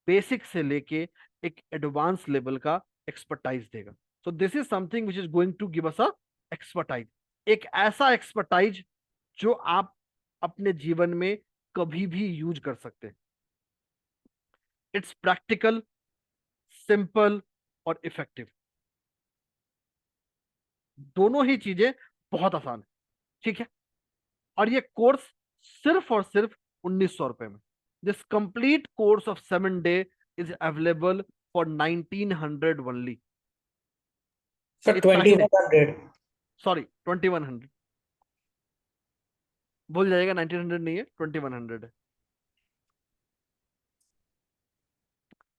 बेसिक से लेके एक एडवांस लेवल का एक्सपर्टाइज देगा। So this is something which is going to give us a expertise, एक ऐसा एक्सपर्टाइज जो आप अपने जीवन में कभी भी यूज कर सकते हैं। इट्स प्रैक्टिकल, सिंपल और इफेक्टिव, दोनों ही चीजें बहुत आसान है, ठीक है। और ये कोर्स सिर्फ और सिर्फ 1900 रुपए में, this complete course of 7 day is available for 1900 only. Sir 2100, sorry 2100, भूल जाएगा, 1900 नहीं है, 2100 है।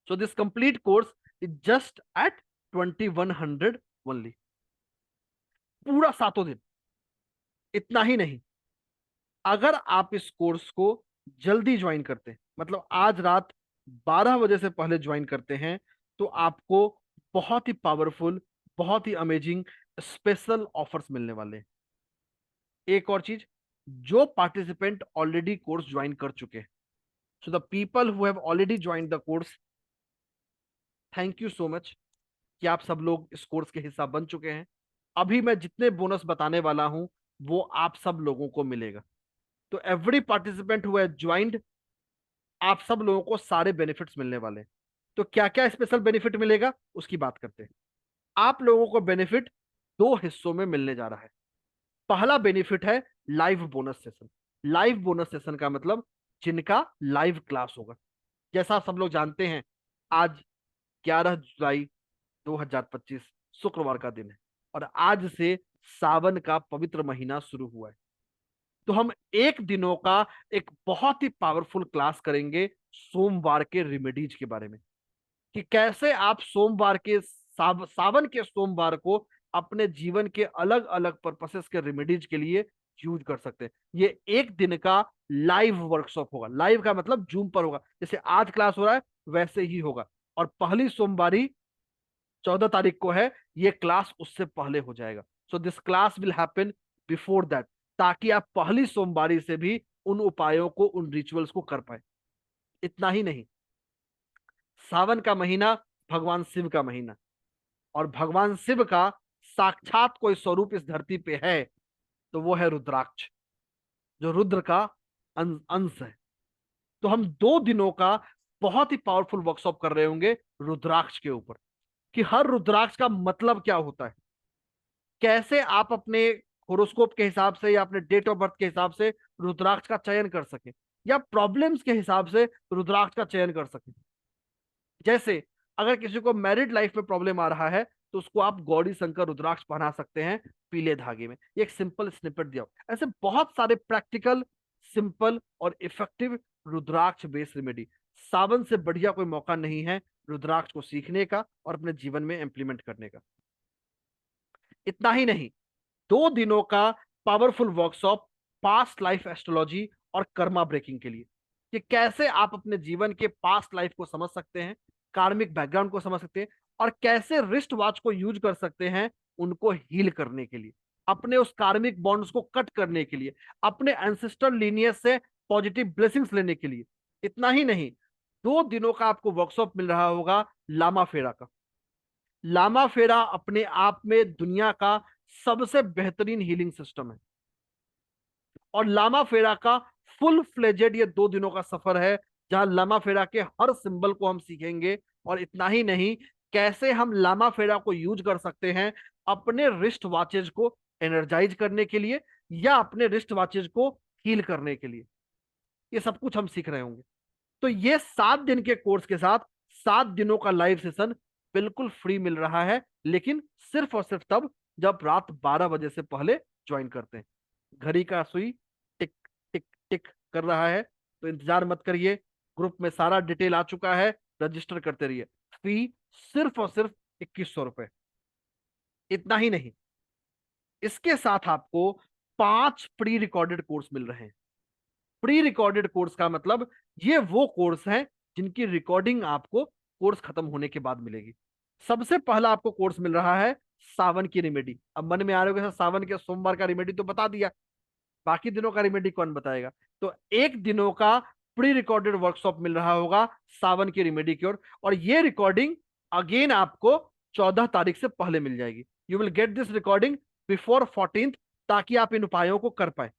So this complete course is just at 2100 only, पूरा 7 दिन। इतना ही नहीं, अगर आप इस कोर्स को जल्दी ज्वाइन करते हैं, मतलब आज रात 12 बजे से पहले ज्वाइन करते हैं, तो आपको बहुत ही पावरफुल, बहुत ही अमेजिंग स्पेशल ऑफर्स मिलने वाले हैं। एक और चीज, जो पार्टिसिपेंट ऑलरेडी कोर्स ज्वाइन कर चुके हैं, so the people who have already join the course, thank you so much कि आप सब लोग इस कोर्स के हिस्सा बन चुके हैं। अभी मैं जितने बोनस बताने वाला हूं वो आप सब लोगों को मिलेगा। तो every participant who has joined, आप सब लोगों को सारे बेनिफिट्स मिलने वाले हैं। तो क्या क्या स्पेशल बेनिफिट मिलेगा उसकी बात करते हैं। आप लोगों को बेनिफिट दो हिस्सों में मिलने जा रहा है। पहला बेनिफिट है live bonus session. Live bonus session का मतलब जिनका लाइव क्लास होगा। जैसा आप सब लोग जानते हैं, आज 11 जुलाई 2025 शुक्रवार का दिन है और आज से सावन का पवित्र महीना शुरू हुआ है। तो हम एक दिनों का एक बहुत ही पावरफुल क्लास करेंगे सोमवार के रेमेडीज के बारे में, कि कैसे आप सोमवार के सावन के सोमवार को अपने जीवन के अलग अलग पर्पसेस के रेमेडीज के लिए यूज कर सकते हैं। ये एक दिन का लाइव वर्कशॉप होगा। लाइव का मतलब जूम पर होगा, जैसे आज क्लास हो रहा है वैसे ही होगा। और पहली सोमवारी 14 तारीख को है, ये क्लास उससे पहले हो जाएगा। So this class will happen before that, ताकि आप पहली सोमवारी से भी उन उपायों को, उन रिचुअल्स को कर पाए। इतना ही नहीं, सावन का महीना भगवान शिव का महीना, और भगवान शिव का साक्षात कोई स्वरूप इस धरती पे है तो वो है रुद्राक्ष, जो रुद्र का अंश है। तो हम 2 दिनों का बहुत ही पावरफुल वर्कशॉप कर रहे होंगे रुद्राक्ष के ऊपर, कि हर रुद्राक्ष का मतलब क्या होता है, कैसे आप अपने होरोस्कोप के हिसाब से या अपने डेट ऑफ बर्थ के हिसाब से रुद्राक्ष का चयन कर सके, या प्रॉब्लम्स के हिसाब से रुद्राक्ष का चयन कर सके। जैसे अगर किसी को मैरिड लाइफ में प्रॉब्लम आ रहा है तो उसको आप गौरी शंकर रुद्राक्ष पहना सकते हैं पीले धागे में। ये एक सिंपल स्निपेट दिया। ऐसे बहुत सारे प्रैक्टिकल, सिंपल और इफेक्टिव रुद्राक्ष बेस्ड रेमेडी। सावन से बढ़िया कोई मौका नहीं है रुद्राक्ष को सीखने का और अपने जीवन में इंप्लीमेंट करने का। इतना ही नहीं, 2 दिनों का powerful workshop past life astrology और कर्मा ब्रेकिंग के लिए, कि कैसे आप अपने जीवन के पास्ट लाइफ को समझ सकते हैं, कार्मिक बैकग्राउंड को समझ सकते हैं, और कैसे रिस्ट वॉच को यूज कर सकते हैं उनको हील करने के लिए, अपने उस कार्मिक बॉन्ड्स को कट करने के लिए, अपने एंसेस्टर लीनियज से पॉजिटिव ब्लेसिंग्स लेने के लिए। इतना ही नहीं, 2 दिनों का आपको वर्कशॉप मिल रहा होगा लामा फेरा का। लामा फेरा अपने आप में दुनिया का सबसे बेहतरीन हीलिंग सिस्टम है, और लामा फेरा का फुल फ्लेजेड ये 2 दिनों का सफर है जहां लामा फेरा के हर सिंबल को हम सीखेंगे। और इतना ही नहीं, कैसे हम लामा फेरा को यूज कर सकते हैं अपने रिस्ट वॉचेज को एनर्जाइज करने के लिए या अपने रिस्ट वॉचेज को हील करने के लिए, ये सब कुछ हम सीख रहे होंगे। तो ये 7 दिन के कोर्स के साथ 7 दिनों का लाइव सेशन बिल्कुल फ्री मिल रहा है, लेकिन सिर्फ और सिर्फ तब जब रात 12 बजे से पहले ज्वाइन करते हैं। घड़ी का सुई टिक टिक टिक कर रहा है, तो इंतजार मत करिए। ग्रुप में सारा डिटेल आ चुका है, रजिस्टर करते रहिए। फी सिर्फ और सिर्फ 2100 रुपए। इतना ही नहीं, इसके साथ आपको 5 प्री रिकॉर्डेड कोर्स मिल रहे हैं। प्री रिकॉर्डेड कोर्स का मतलब ये वो कोर्स हैं जिनकी रिकॉर्डिंग आपको कोर्स खत्म होने के बाद मिलेगी। सबसे पहला आपको कोर्स मिल रहा है सावन की रेमेडी। अब मन में आ रहे हो कि सावन के सोमवार का रेमेडी तो बता दिया, बाकी दिनों का रेमेडी कौन बताएगा? तो 1 दिनों का प्री रिकॉर्डेड वर्कशॉप मिल रहा होगा सावन की रेमेडी की ओर, और ये रिकॉर्डिंग अगेन आपको 14 तारीख से पहले मिल जाएगी। You will get this recording before 14th, ताकि आप इन उपायों को कर पाए।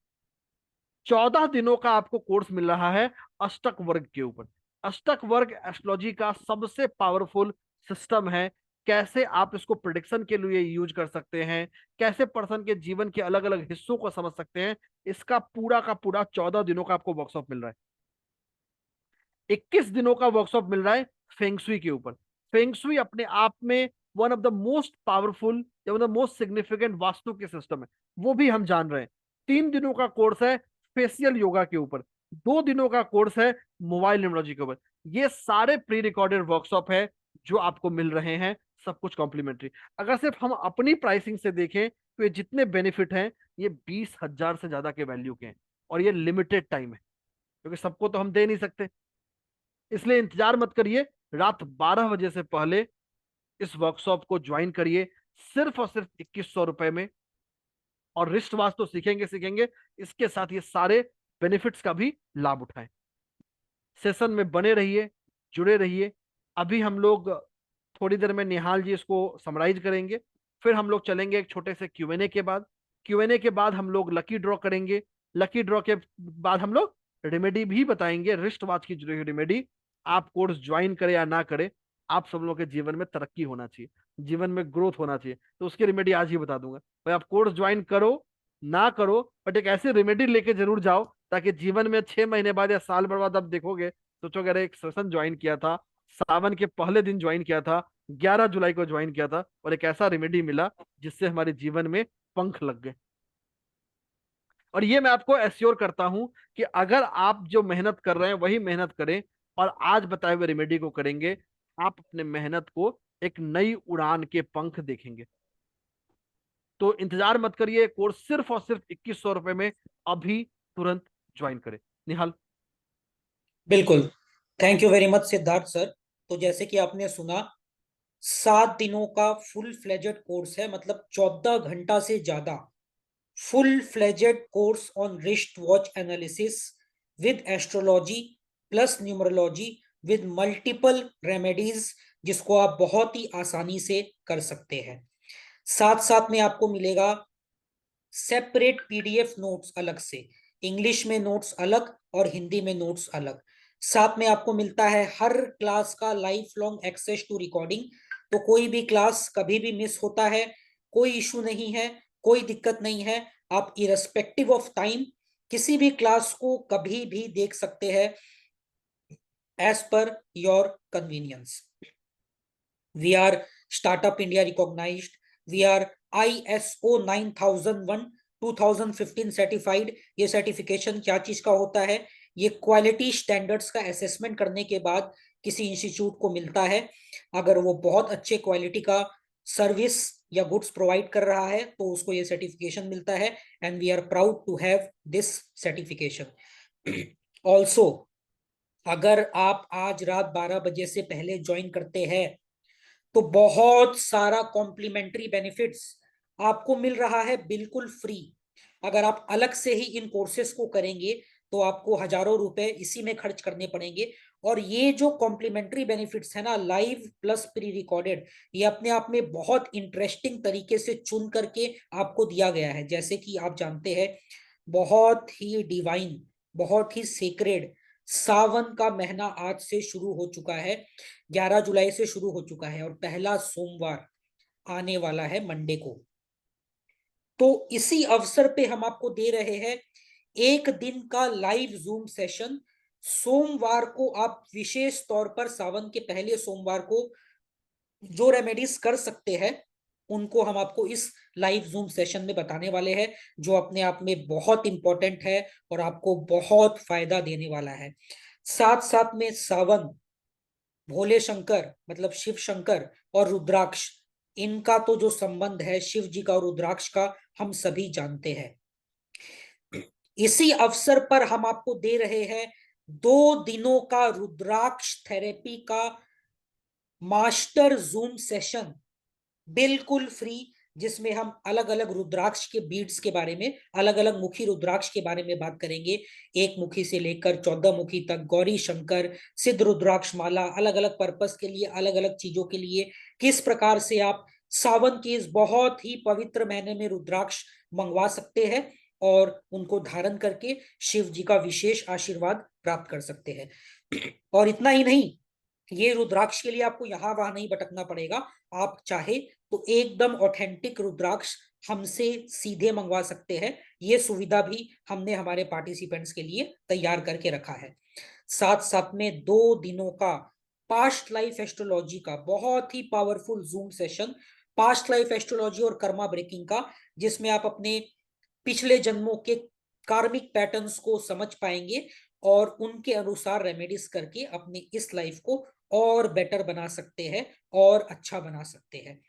14 दिनों का आपको कोर्स मिल रहा है अष्टक वर्ग के ऊपर। अष्टक वर्ग एस्ट्रोलॉजी का सबसे पावरफुल सिस्टम है। कैसे आप इसको प्रिडिक्शन के लिए यूज कर सकते हैं, कैसे पर्सन के जीवन के अलग अलग हिस्सों को समझ सकते हैं, इसका पूरा का पूरा 14 दिनों का आपको वर्कशॉप मिल रहा है। 21 दिनों का वर्कशॉप मिल रहा है फेंगशुई के ऊपर। फेंगशुई अपने आप में one of the most powerful या one of the most significant vastu के सिस्टम है, वो भी हम जान रहे हैं। 3 दिनों का कोर्स है फेशियल योगा के ऊपर। 2 दिनों का कोर्स है मोबाइल न्यूमरोलॉजी के ऊपर। ये सारे प्री रिकॉर्डेड वर्कशॉप है जो आपको मिल रहे हैं, सब कुछ कॉम्प्लीमेंट्री। अगर सिर्फ हम अपनी प्राइसिंग से देखें तो ये जितने बेनिफिट हैं ये 20,000 से ज्यादा के वैल्यू के हैं। और ये लिमिटेड टाइम है, क्योंकि सबको तो हम दे नहीं सकते। इसलिए इंतजार मत करिए, रात 12 बजे से पहले इस वर्कशॉप को ज्वाइन करिए, सिर्फ और सिर्फ 2100 रुपए में। और रिस्ट वॉच तो सीखेंगे सीखेंगे, इसके साथ ये सारे बेनिफिट्स का भी लाभ उठाएं। सेशन में बने रहिए, जुड़े रहिए। अभी हम लोग थोड़ी देर में निहाल जी इसको समराइज करेंगे, फिर हम लोग चलेंगे एक छोटे से क्यूएनए के बाद। क्यूएनए के बाद हम लोग लकी ड्रॉ करेंगे। लकी ड्रॉ के बाद हम लोग रेमेडी भी बताएंगे, रिस्ट वॉच की जो रेमेडी। आप कोर्स ज्वाइन करें या ना करें, आप सब लोगों के जीवन में तरक्की होना चाहिए, जीवन में ग्रोथ होना चाहिए, तो उसकी रेमेडी आज ही बता दूंगा। भाई आप कोर्स ज्वाइन करो ना करो, बट एक ऐसी रेमेडी लेके जरूर जाओ, ताकि जीवन में 6 महीने बाद या साल भर बाद आप देखोगे, सोचोगे अरे एक सेशन ज्वाइन किया था, सावन के पहले दिन ज्वाइन किया था, 11 जुलाई को ज्वाइन किया था, और एक ऐसा रेमेडी मिला जिससे हमारे जीवन में पंख लग गए। और ये मैं आपको एश्योर करता हूं कि अगर आप जो मेहनत कर रहे हैं वही मेहनत करें और आज बताए हुए रेमेडी को करेंगे, आप अपने मेहनत को एक नई उड़ान के पंख देखेंगे। तो इंतजार मत करिए, कोर्स सिर्फ और सिर्फ 2100 रुपए में अभी तुरंत ज्वाइन करें। निहाल। बिल्कुल, thank you very much Siddharth sir. तो जैसे कि आपने सुना, 7 दिनों का फुल फ्लेजेड कोर्स है, मतलब 14 घंटा से ज्यादा full fledged course on wrist watch analysis with astrology plus numerology with multiple remedies, जिसको आप बहुत ही आसानी से कर सकते हैं। साथ साथ में आपको मिलेगा सेपरेट पीडीएफ नोट्स अलग से, इंग्लिश में नोट्स अलग और हिंदी में नोट्स अलग। साथ में आपको मिलता है हर क्लास का life long access to recording, तो कोई भी क्लास कभी भी मिस होता है, कोई इशू नहीं है, कोई दिक्कत नहीं है। आप इरेस्पेक्टिव ऑफ टाइम किसी भी क्लास को कभी भी देख सकते हैं, as per your convenience. We are Startup India recognized. We are ISO 9001 2015 certified. ये सर्टिफिकेशन क्या चीज का होता है? ये क्वालिटी स्टैंडर्ड्स का असेसमेंट करने के बाद किसी इंस्टीट्यूट को मिलता है। अगर वो बहुत अच्छे क्वालिटी का सर्विस या गुड्स प्रोवाइड कर रहा है तो उसको ये सर्टिफिकेशन मिलता है, and we are proud to have this certification. Also अगर आप आज रात 12 बजे से पहले ज्वाइन करते हैं तो बहुत सारा कॉम्प्लीमेंट्री बेनिफिट्स आपको मिल रहा है बिल्कुल फ्री। अगर आप अलग से ही इन कोर्सेस को करेंगे तो आपको हजारों रुपए इसी में खर्च करने पड़ेंगे। और ये जो कॉम्प्लीमेंट्री बेनिफिट्स है ना, लाइव प्लस प्री रिकॉर्डेड, ये अपने आप में बहुत इंटरेस्टिंग तरीके से चुन करके आपको दिया गया है। जैसे कि आप जानते हैं, बहुत ही डिवाइन, बहुत ही सेक्रेड सावन का महीना आज से शुरू हो चुका है, 11 जुलाई से शुरू हो चुका है, और पहला सोमवार आने वाला है मंडे को। तो इसी अवसर पे हम आपको दे रहे हैं 1 दिन का लाइव जूम सेशन। सोमवार को आप विशेष तौर पर सावन के पहले सोमवार को जो रेमेडीज कर सकते हैं उनको हम आपको इस लाइव जूम सेशन में बताने वाले हैं, जो अपने आप में बहुत इंपॉर्टेंट है और आपको बहुत फायदा देने वाला है। साथ साथ में सावन, भोले शंकर मतलब शिव शंकर और रुद्राक्ष, इनका तो जो संबंध है शिव जी का और रुद्राक्ष का हम सभी जानते हैं। इसी अवसर पर हम आपको दे रहे हैं 2 दिनों का रुद्राक्ष थेरेपी का मास्टर जूम सेशन बिल्कुल फ्री, जिसमें हम अलग अलग रुद्राक्ष के बीड्स के बारे में, अलग अलग मुखी रुद्राक्ष के बारे में बात करेंगे। 1 मुखी से लेकर 14 मुखी तक, गौरी शंकर, सिद्ध रुद्राक्ष माला, अलग अलग पर्पस के लिए, अलग अलग चीजों के लिए किस प्रकार से आप सावन के इस बहुत ही पवित्र महीने में रुद्राक्ष मंगवा सकते हैं और उनको धारण करके शिव जी का विशेष आशीर्वाद प्राप्त कर सकते हैं। और इतना ही नहीं, ये रुद्राक्ष के लिए आपको यहाँ वहां नहीं भटकना पड़ेगा। आप चाहे तो एकदम ऑथेंटिक रुद्राक्ष हमसे सीधे मंगवा सकते हैं। ये सुविधा भी हमने हमारे पार्टिसिपेंट्स के लिए तैयार करके रखा है। साथ साथ में 2 दिनों का पास्ट लाइफ एस्ट्रोलॉजी का बहुत ही powerful zoom session, past life astrology और कर्मा ब्रेकिंग का, जिसमें आप अपने पिछले जन्मों के कार्मिक पैटर्न्स को समझ पाएंगे और उनके अनुसार रेमेडीज करके अपनी इस लाइफ को और बेटर बना सकते हैं और अच्छा बना सकते हैं।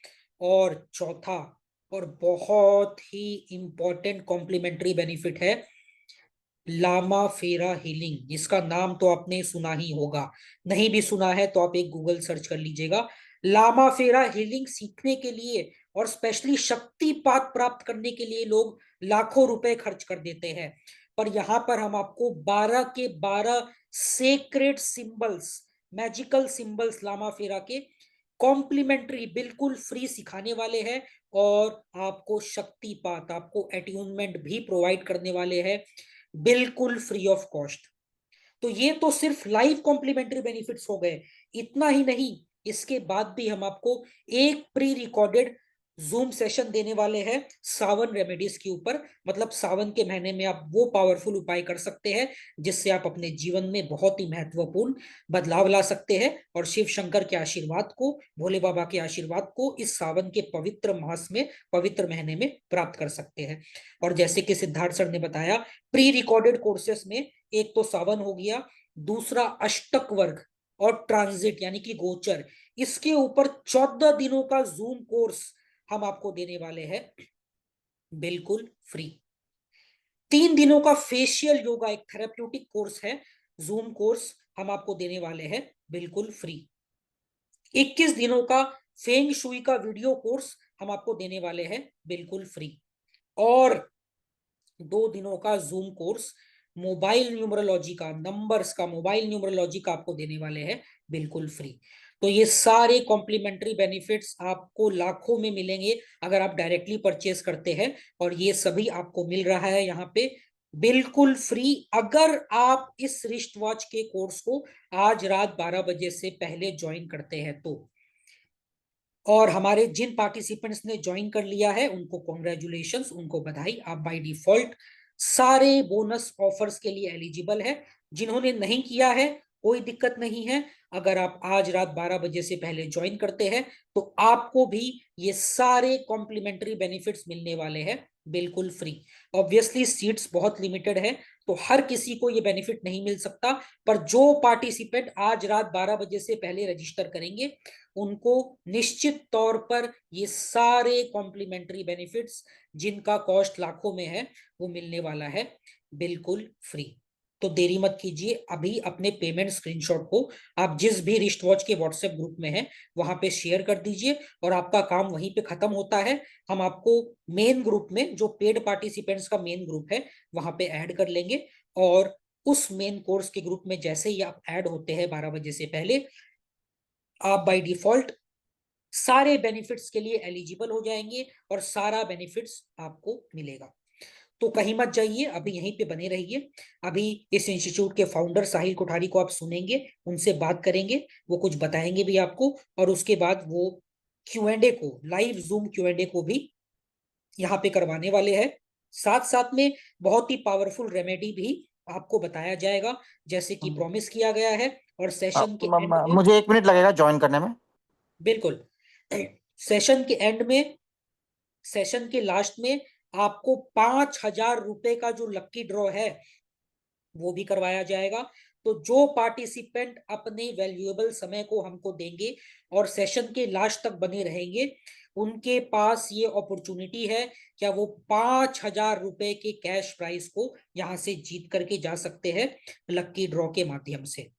और चौथा और बहुत ही इंपॉर्टेंट कॉम्प्लीमेंट्री बेनिफिट है, लामा फेरा हीलिंग, इसका नाम तो आपने सुना ही होगा, नहीं भी सुना है तो आप एक गूगल सर्च कर लीजिएगा। लामा फेरा हीलिंग सीखने के लिए और स्पेशली शक्तिपात प्राप्त करने के लिए लोग लाखों रुपए खर्च कर देते हैं, पर यहाँ पर हम आपको 12 के 12 secret symbols, magical symbols Lama Fera के कॉम्प्लीमेंट्री बिल्कुल फ्री सिखाने वाले हैं, और आपको शक्तिपात, आपको एट्यूनमेंट भी प्रोवाइड करने वाले हैं बिल्कुल फ्री ऑफ कॉस्ट। तो ये तो सिर्फ लाइव कॉम्प्लीमेंट्री बेनिफिट्स हो गए। इतना ही नहीं, इसके बाद भी हम आपको एक प्री रिकॉर्डेड जूम सेशन देने वाले हैं सावन रेमेडीज के ऊपर। मतलब सावन के महीने में आप वो पावरफुल उपाय कर सकते हैं जिससे आप अपने जीवन में बहुत ही महत्वपूर्ण बदलाव ला सकते हैं, और शिव शंकर के आशीर्वाद को, भोले बाबा के आशीर्वाद को इस सावन के पवित्र मास में, पवित्र महीने में प्राप्त कर सकते हैं। और जैसे कि सिद्धार्थ सर ने बताया, प्री रिकॉर्डेड कोर्सेस में एक तो सावन हो गया, दूसरा अष्टक वर्ग और ट्रांजिट यानी कि गोचर, इसके ऊपर 14 दिनों का जूम कोर्स हम आपको देने वाले हैं बिल्कुल फ्री। 3 दिनों का फेशियल योगा, एक थेरेप्यूटिक कोर्स है, जूम कोर्स हम आपको देने वाले हैं बिल्कुल फ्री। 21 दिनों का फेंग शुई का वीडियो कोर्स हम आपको देने वाले हैं बिल्कुल फ्री, और 2 दिनों का जूम कोर्स मोबाइल न्यूमरोलॉजी का, नंबर्स का, मोबाइल न्यूमरोलॉजी का आपको देने वाले हैं बिल्कुल फ्री। तो ये सारे कॉम्प्लीमेंट्री बेनिफिट्स आपको लाखों में मिलेंगे अगर आप डायरेक्टली परचेस करते हैं, और ये सभी आपको मिल रहा है यहाँ पे बिल्कुल फ्री अगर आप इस रिस्ट वॉच के कोर्स को आज रात 12 बजे से पहले ज्वाइन करते हैं तो। और हमारे जिन पार्टिसिपेंट्स ने ज्वाइन कर लिया है उनको कॉन्ग्रेचुलेशंस, उनको बधाई, आप बाय डिफॉल्ट सारे बोनस ऑफर्स के लिए एलिजिबल है। जिन्होंने नहीं किया है कोई दिक्कत नहीं है, अगर आप आज रात 12 बजे से पहले ज्वाइन करते हैं तो आपको भी ये सारे कॉम्प्लीमेंट्री बेनिफिट्स मिलने वाले हैं बिल्कुल फ्री। ऑब्वियसली सीट्स बहुत लिमिटेड है तो हर किसी को ये बेनिफिट नहीं मिल सकता, पर जो पार्टिसिपेंट आज रात 12 बजे से पहले रजिस्टर करेंगे उनको निश्चित तौर पर ये सारे कॉम्प्लीमेंट्री बेनिफिट्स जिनका कॉस्ट लाखों में है वो मिलने वाला है बिल्कुल फ्री। तो देरी मत कीजिए, अभी अपने पेमेंट स्क्रीनशॉट को आप जिस भी रिस्ट वॉच के व्हाट्सएप ग्रुप में है वहां पे शेयर कर दीजिए, और आपका काम वहीं पे खत्म होता है। हम आपको मेन ग्रुप में, जो पेड पार्टिसिपेंट्स का मेन ग्रुप है, वहां पे ऐड कर लेंगे, और उस मेन कोर्स के ग्रुप में जैसे ही आप ऐड होते हैं 12 बजे से पहले, आप बाय डिफॉल्ट सारे बेनिफिट्स के लिए एलिजिबल हो जाएंगे और सारा बेनिफिट्स आपको मिलेगा। तो कहीं मत जाइए, अभी यहीं पे बने रहिए। अभी इस इंस्टीट्यूट के फाउंडर साहिल कोठारी को आप सुनेंगे, उनसे बात करेंगे, वो कुछ बताएंगे भी आपको, और उसके बाद वो Q&A को, लाइव जूम Q&A को भी यहाँ पे करवाने वाले हैं। साथ साथ में बहुत ही पावरफुल रेमेडी भी आपको बताया जाएगा जैसे कि प्रॉमिस किया गया है। और सेशन के एंड में, मुझे 1 मिनट लगेगा ज्वाइन करने में। बिल्कुल, सेशन के एंड में, सेशन के लास्ट में आपको 5,000 रुपए का जो लक्की ड्रॉ है वो भी करवाया जाएगा। तो जो पार्टिसिपेंट अपने वैल्यूएबल समय को हमको देंगे और सेशन के लास्ट तक बने रहेंगे, उनके पास ये अपॉर्चुनिटी है, क्या वो 5,000 रुपए के कैश प्राइस को यहां से जीत करके जा सकते हैं लक्की ड्रॉ के माध्यम से।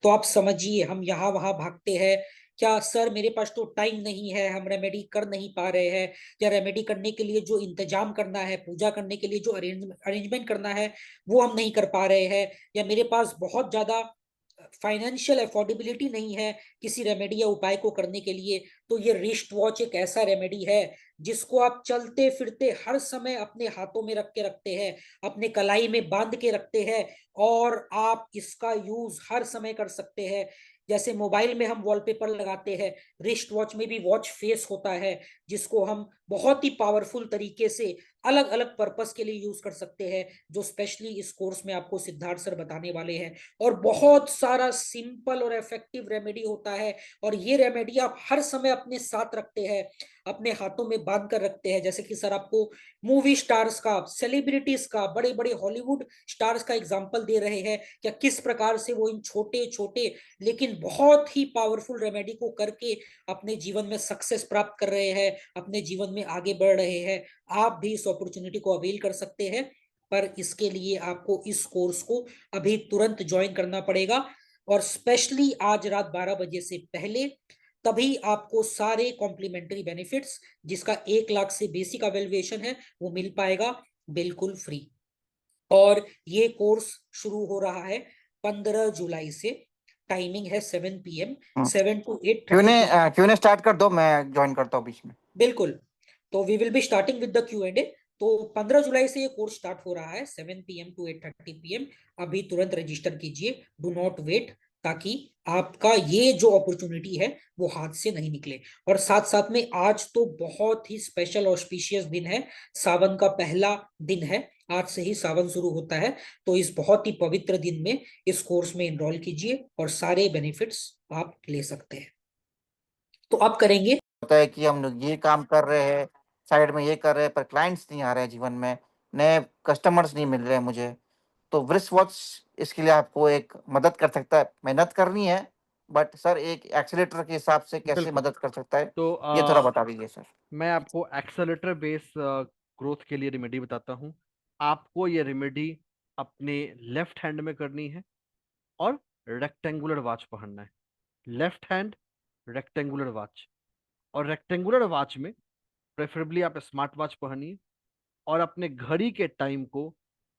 तो आप समझिए, हम यहाँ वहां भागते हैं, क्या सर मेरे पास तो टाइम नहीं है, हम रेमेडी कर नहीं पा रहे हैं, या रेमेडी करने के लिए जो इंतजाम करना है, पूजा करने के लिए जो अरेंजमेंट करना है वो हम नहीं कर पा रहे हैं, या मेरे पास बहुत ज्यादा फाइनेंशियल अफोर्डेबिलिटी नहीं है किसी रेमेडी या उपाय को करने के लिए। तो ये रिस्ट वॉच एक ऐसा रेमेडी है जिसको आप चलते फिरते हर समय अपने हाथों में रख के रखते हैं, अपने कलाई में बांध के रखते हैं, और आप इसका यूज हर समय कर सकते हैं। जैसे मोबाइल में हम वॉलपेपर लगाते हैं, रिस्ट वॉच में भी वॉच फेस होता है जिसको हम बहुत ही पावरफुल तरीके से अलग अलग पर्पस के लिए यूज कर सकते हैं, जो स्पेशली इस कोर्स में आपको सिद्धार्थ सर बताने वाले हैं। और बहुत सारा सिंपल और इफेक्टिव रेमेडी होता है, और ये रेमेडी आप हर समय अपने साथ रखते हैं, अपने हाथों में बांध कर रखते हैं। जैसे कि सर आपको मूवी स्टार्स का, सेलिब्रिटीज का, बड़े बड़े हॉलीवुड स्टार्स का एग्जाम्पल दे रहे हैं, क्या किस प्रकार से वो इन छोटे छोटे लेकिन बहुत ही पावरफुल रेमेडी को करके अपने जीवन में सक्सेस प्राप्त कर रहे हैं, अपने जीवन में आगे बढ़ रहे हैं। आप भी इस अपॉर्चुनिटी को अवेल कर सकते हैं। पर इसके लिए आपको इस कोर्स को अभी तुरंत ज्वाइन करना पड़ेगा, और स्पेशली आज रात 12 बजे से पहले, तभी आपको सारे कॉम्प्लीमेंट्री बेनिफिट्स, जिसका 1 लाख से बेसिक वैल्यूएशन है, वो मिल पाएगा बिल्कुल फ्री। और ये कोर्स शुरू हो रहा है 15 जुलाई से। टाइमिंग है 7 PM, 7 to 8:30 क्यों ने स्टार्ट कर दो, मैं ज्वाइन करता हूँ बीच में। बिल्कुल। तो we will be starting with the Q&A। तो 15 जुलाई से ये कोर्स स्टार्ट हो रहा है 7 PM to 8:30 PM। अभी तुरंत रजिस्टर कीजिए, डू नॉट वेट, ताकि आपका ये जो अपॉर्चुनिटी है वो हाथ से नहीं निकले। और साथ साथ में आज तो बहुत ही स्पेशल ऑस्पिशियस दिन है, सावन का पहला दिन है, आज से ही सावन शुरू होता है। तो इस बहुत ही पवित्र दिन में इस कोर्स में एनरोल कीजिए और सारे बेनिफिट्स आप ले सकते हैं। तो आप करेंगे, होता है कि हम लोग ये काम कर रहे हैं, साइड में ये कर रहे हैं, पर क्लाइंट्स नहीं आ रहे हैं जीवन में, नए कस्टमर्स नहीं मिल रहे हैं मुझे। तो वृष वॉच इसके लिए आपको एक मदद कर सकता है। मेहनत करनी है, बट सर एक एक्सीलेटर के हिसाब से कैसे बिल्कुल। मदद कर सकता है, तो ये थोड़ा बता दीजिए सर। मैं आपको एक्सेलेरेटर बेस ग्रोथ के लिए रेमेडी बताता हूँ। आपको ये रेमेडी अपने लेफ्ट हैंड में करनी है और रेक्टेंगुलर वॉच पहनना है। लेफ्ट हैंड रेक्टेंगुलर वॉच, और रेक्टेंगुलर वॉच में प्रेफरेबली आप स्मार्ट वॉच पहनिए और अपने घड़ी के टाइम को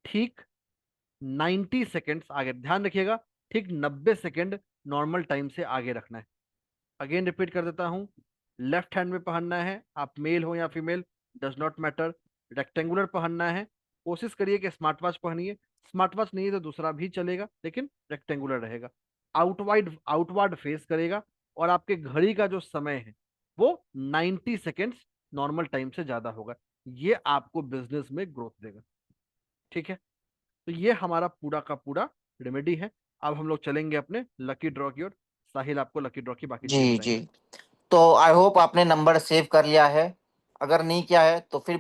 ठीक 90 सेकेंड्स आगे, ध्यान रखिएगा, ठीक 90 सेकेंड नॉर्मल टाइम से आगे रखना है। अगेन रिपीट कर देता हूं, लेफ्ट हैंड में पहनना है, आप मेल हो या female does not matter. Rectangular पहनना है, कोशिश करिए कि स्मार्ट वॉच पहनिए, स्मार्ट वॉच नहीं है तो दूसरा भी चलेगा, लेकिन रेक्टेंगुलर रहेगा। आउटवर्ड फेस करेगा और आपके घड़ी का जो समय है वो 90 सेकेंड्स नॉर्मल टाइम से ज्यादा होगा। ये आपको बिजनेस में ग्रोथ देगा। ठीक है, तो ये हमारा पूरा का पूरा रेमेडी है। अब हम लोग चलेंगे अपने लकी ड्रॉ की ओर। साहिल आपको लकी ड्रॉ की बाकी चीजें जी बताएंगे। जी, तो आई होप आपने नंबर सेव कर लिया है। अगर नहीं किया है तो फिर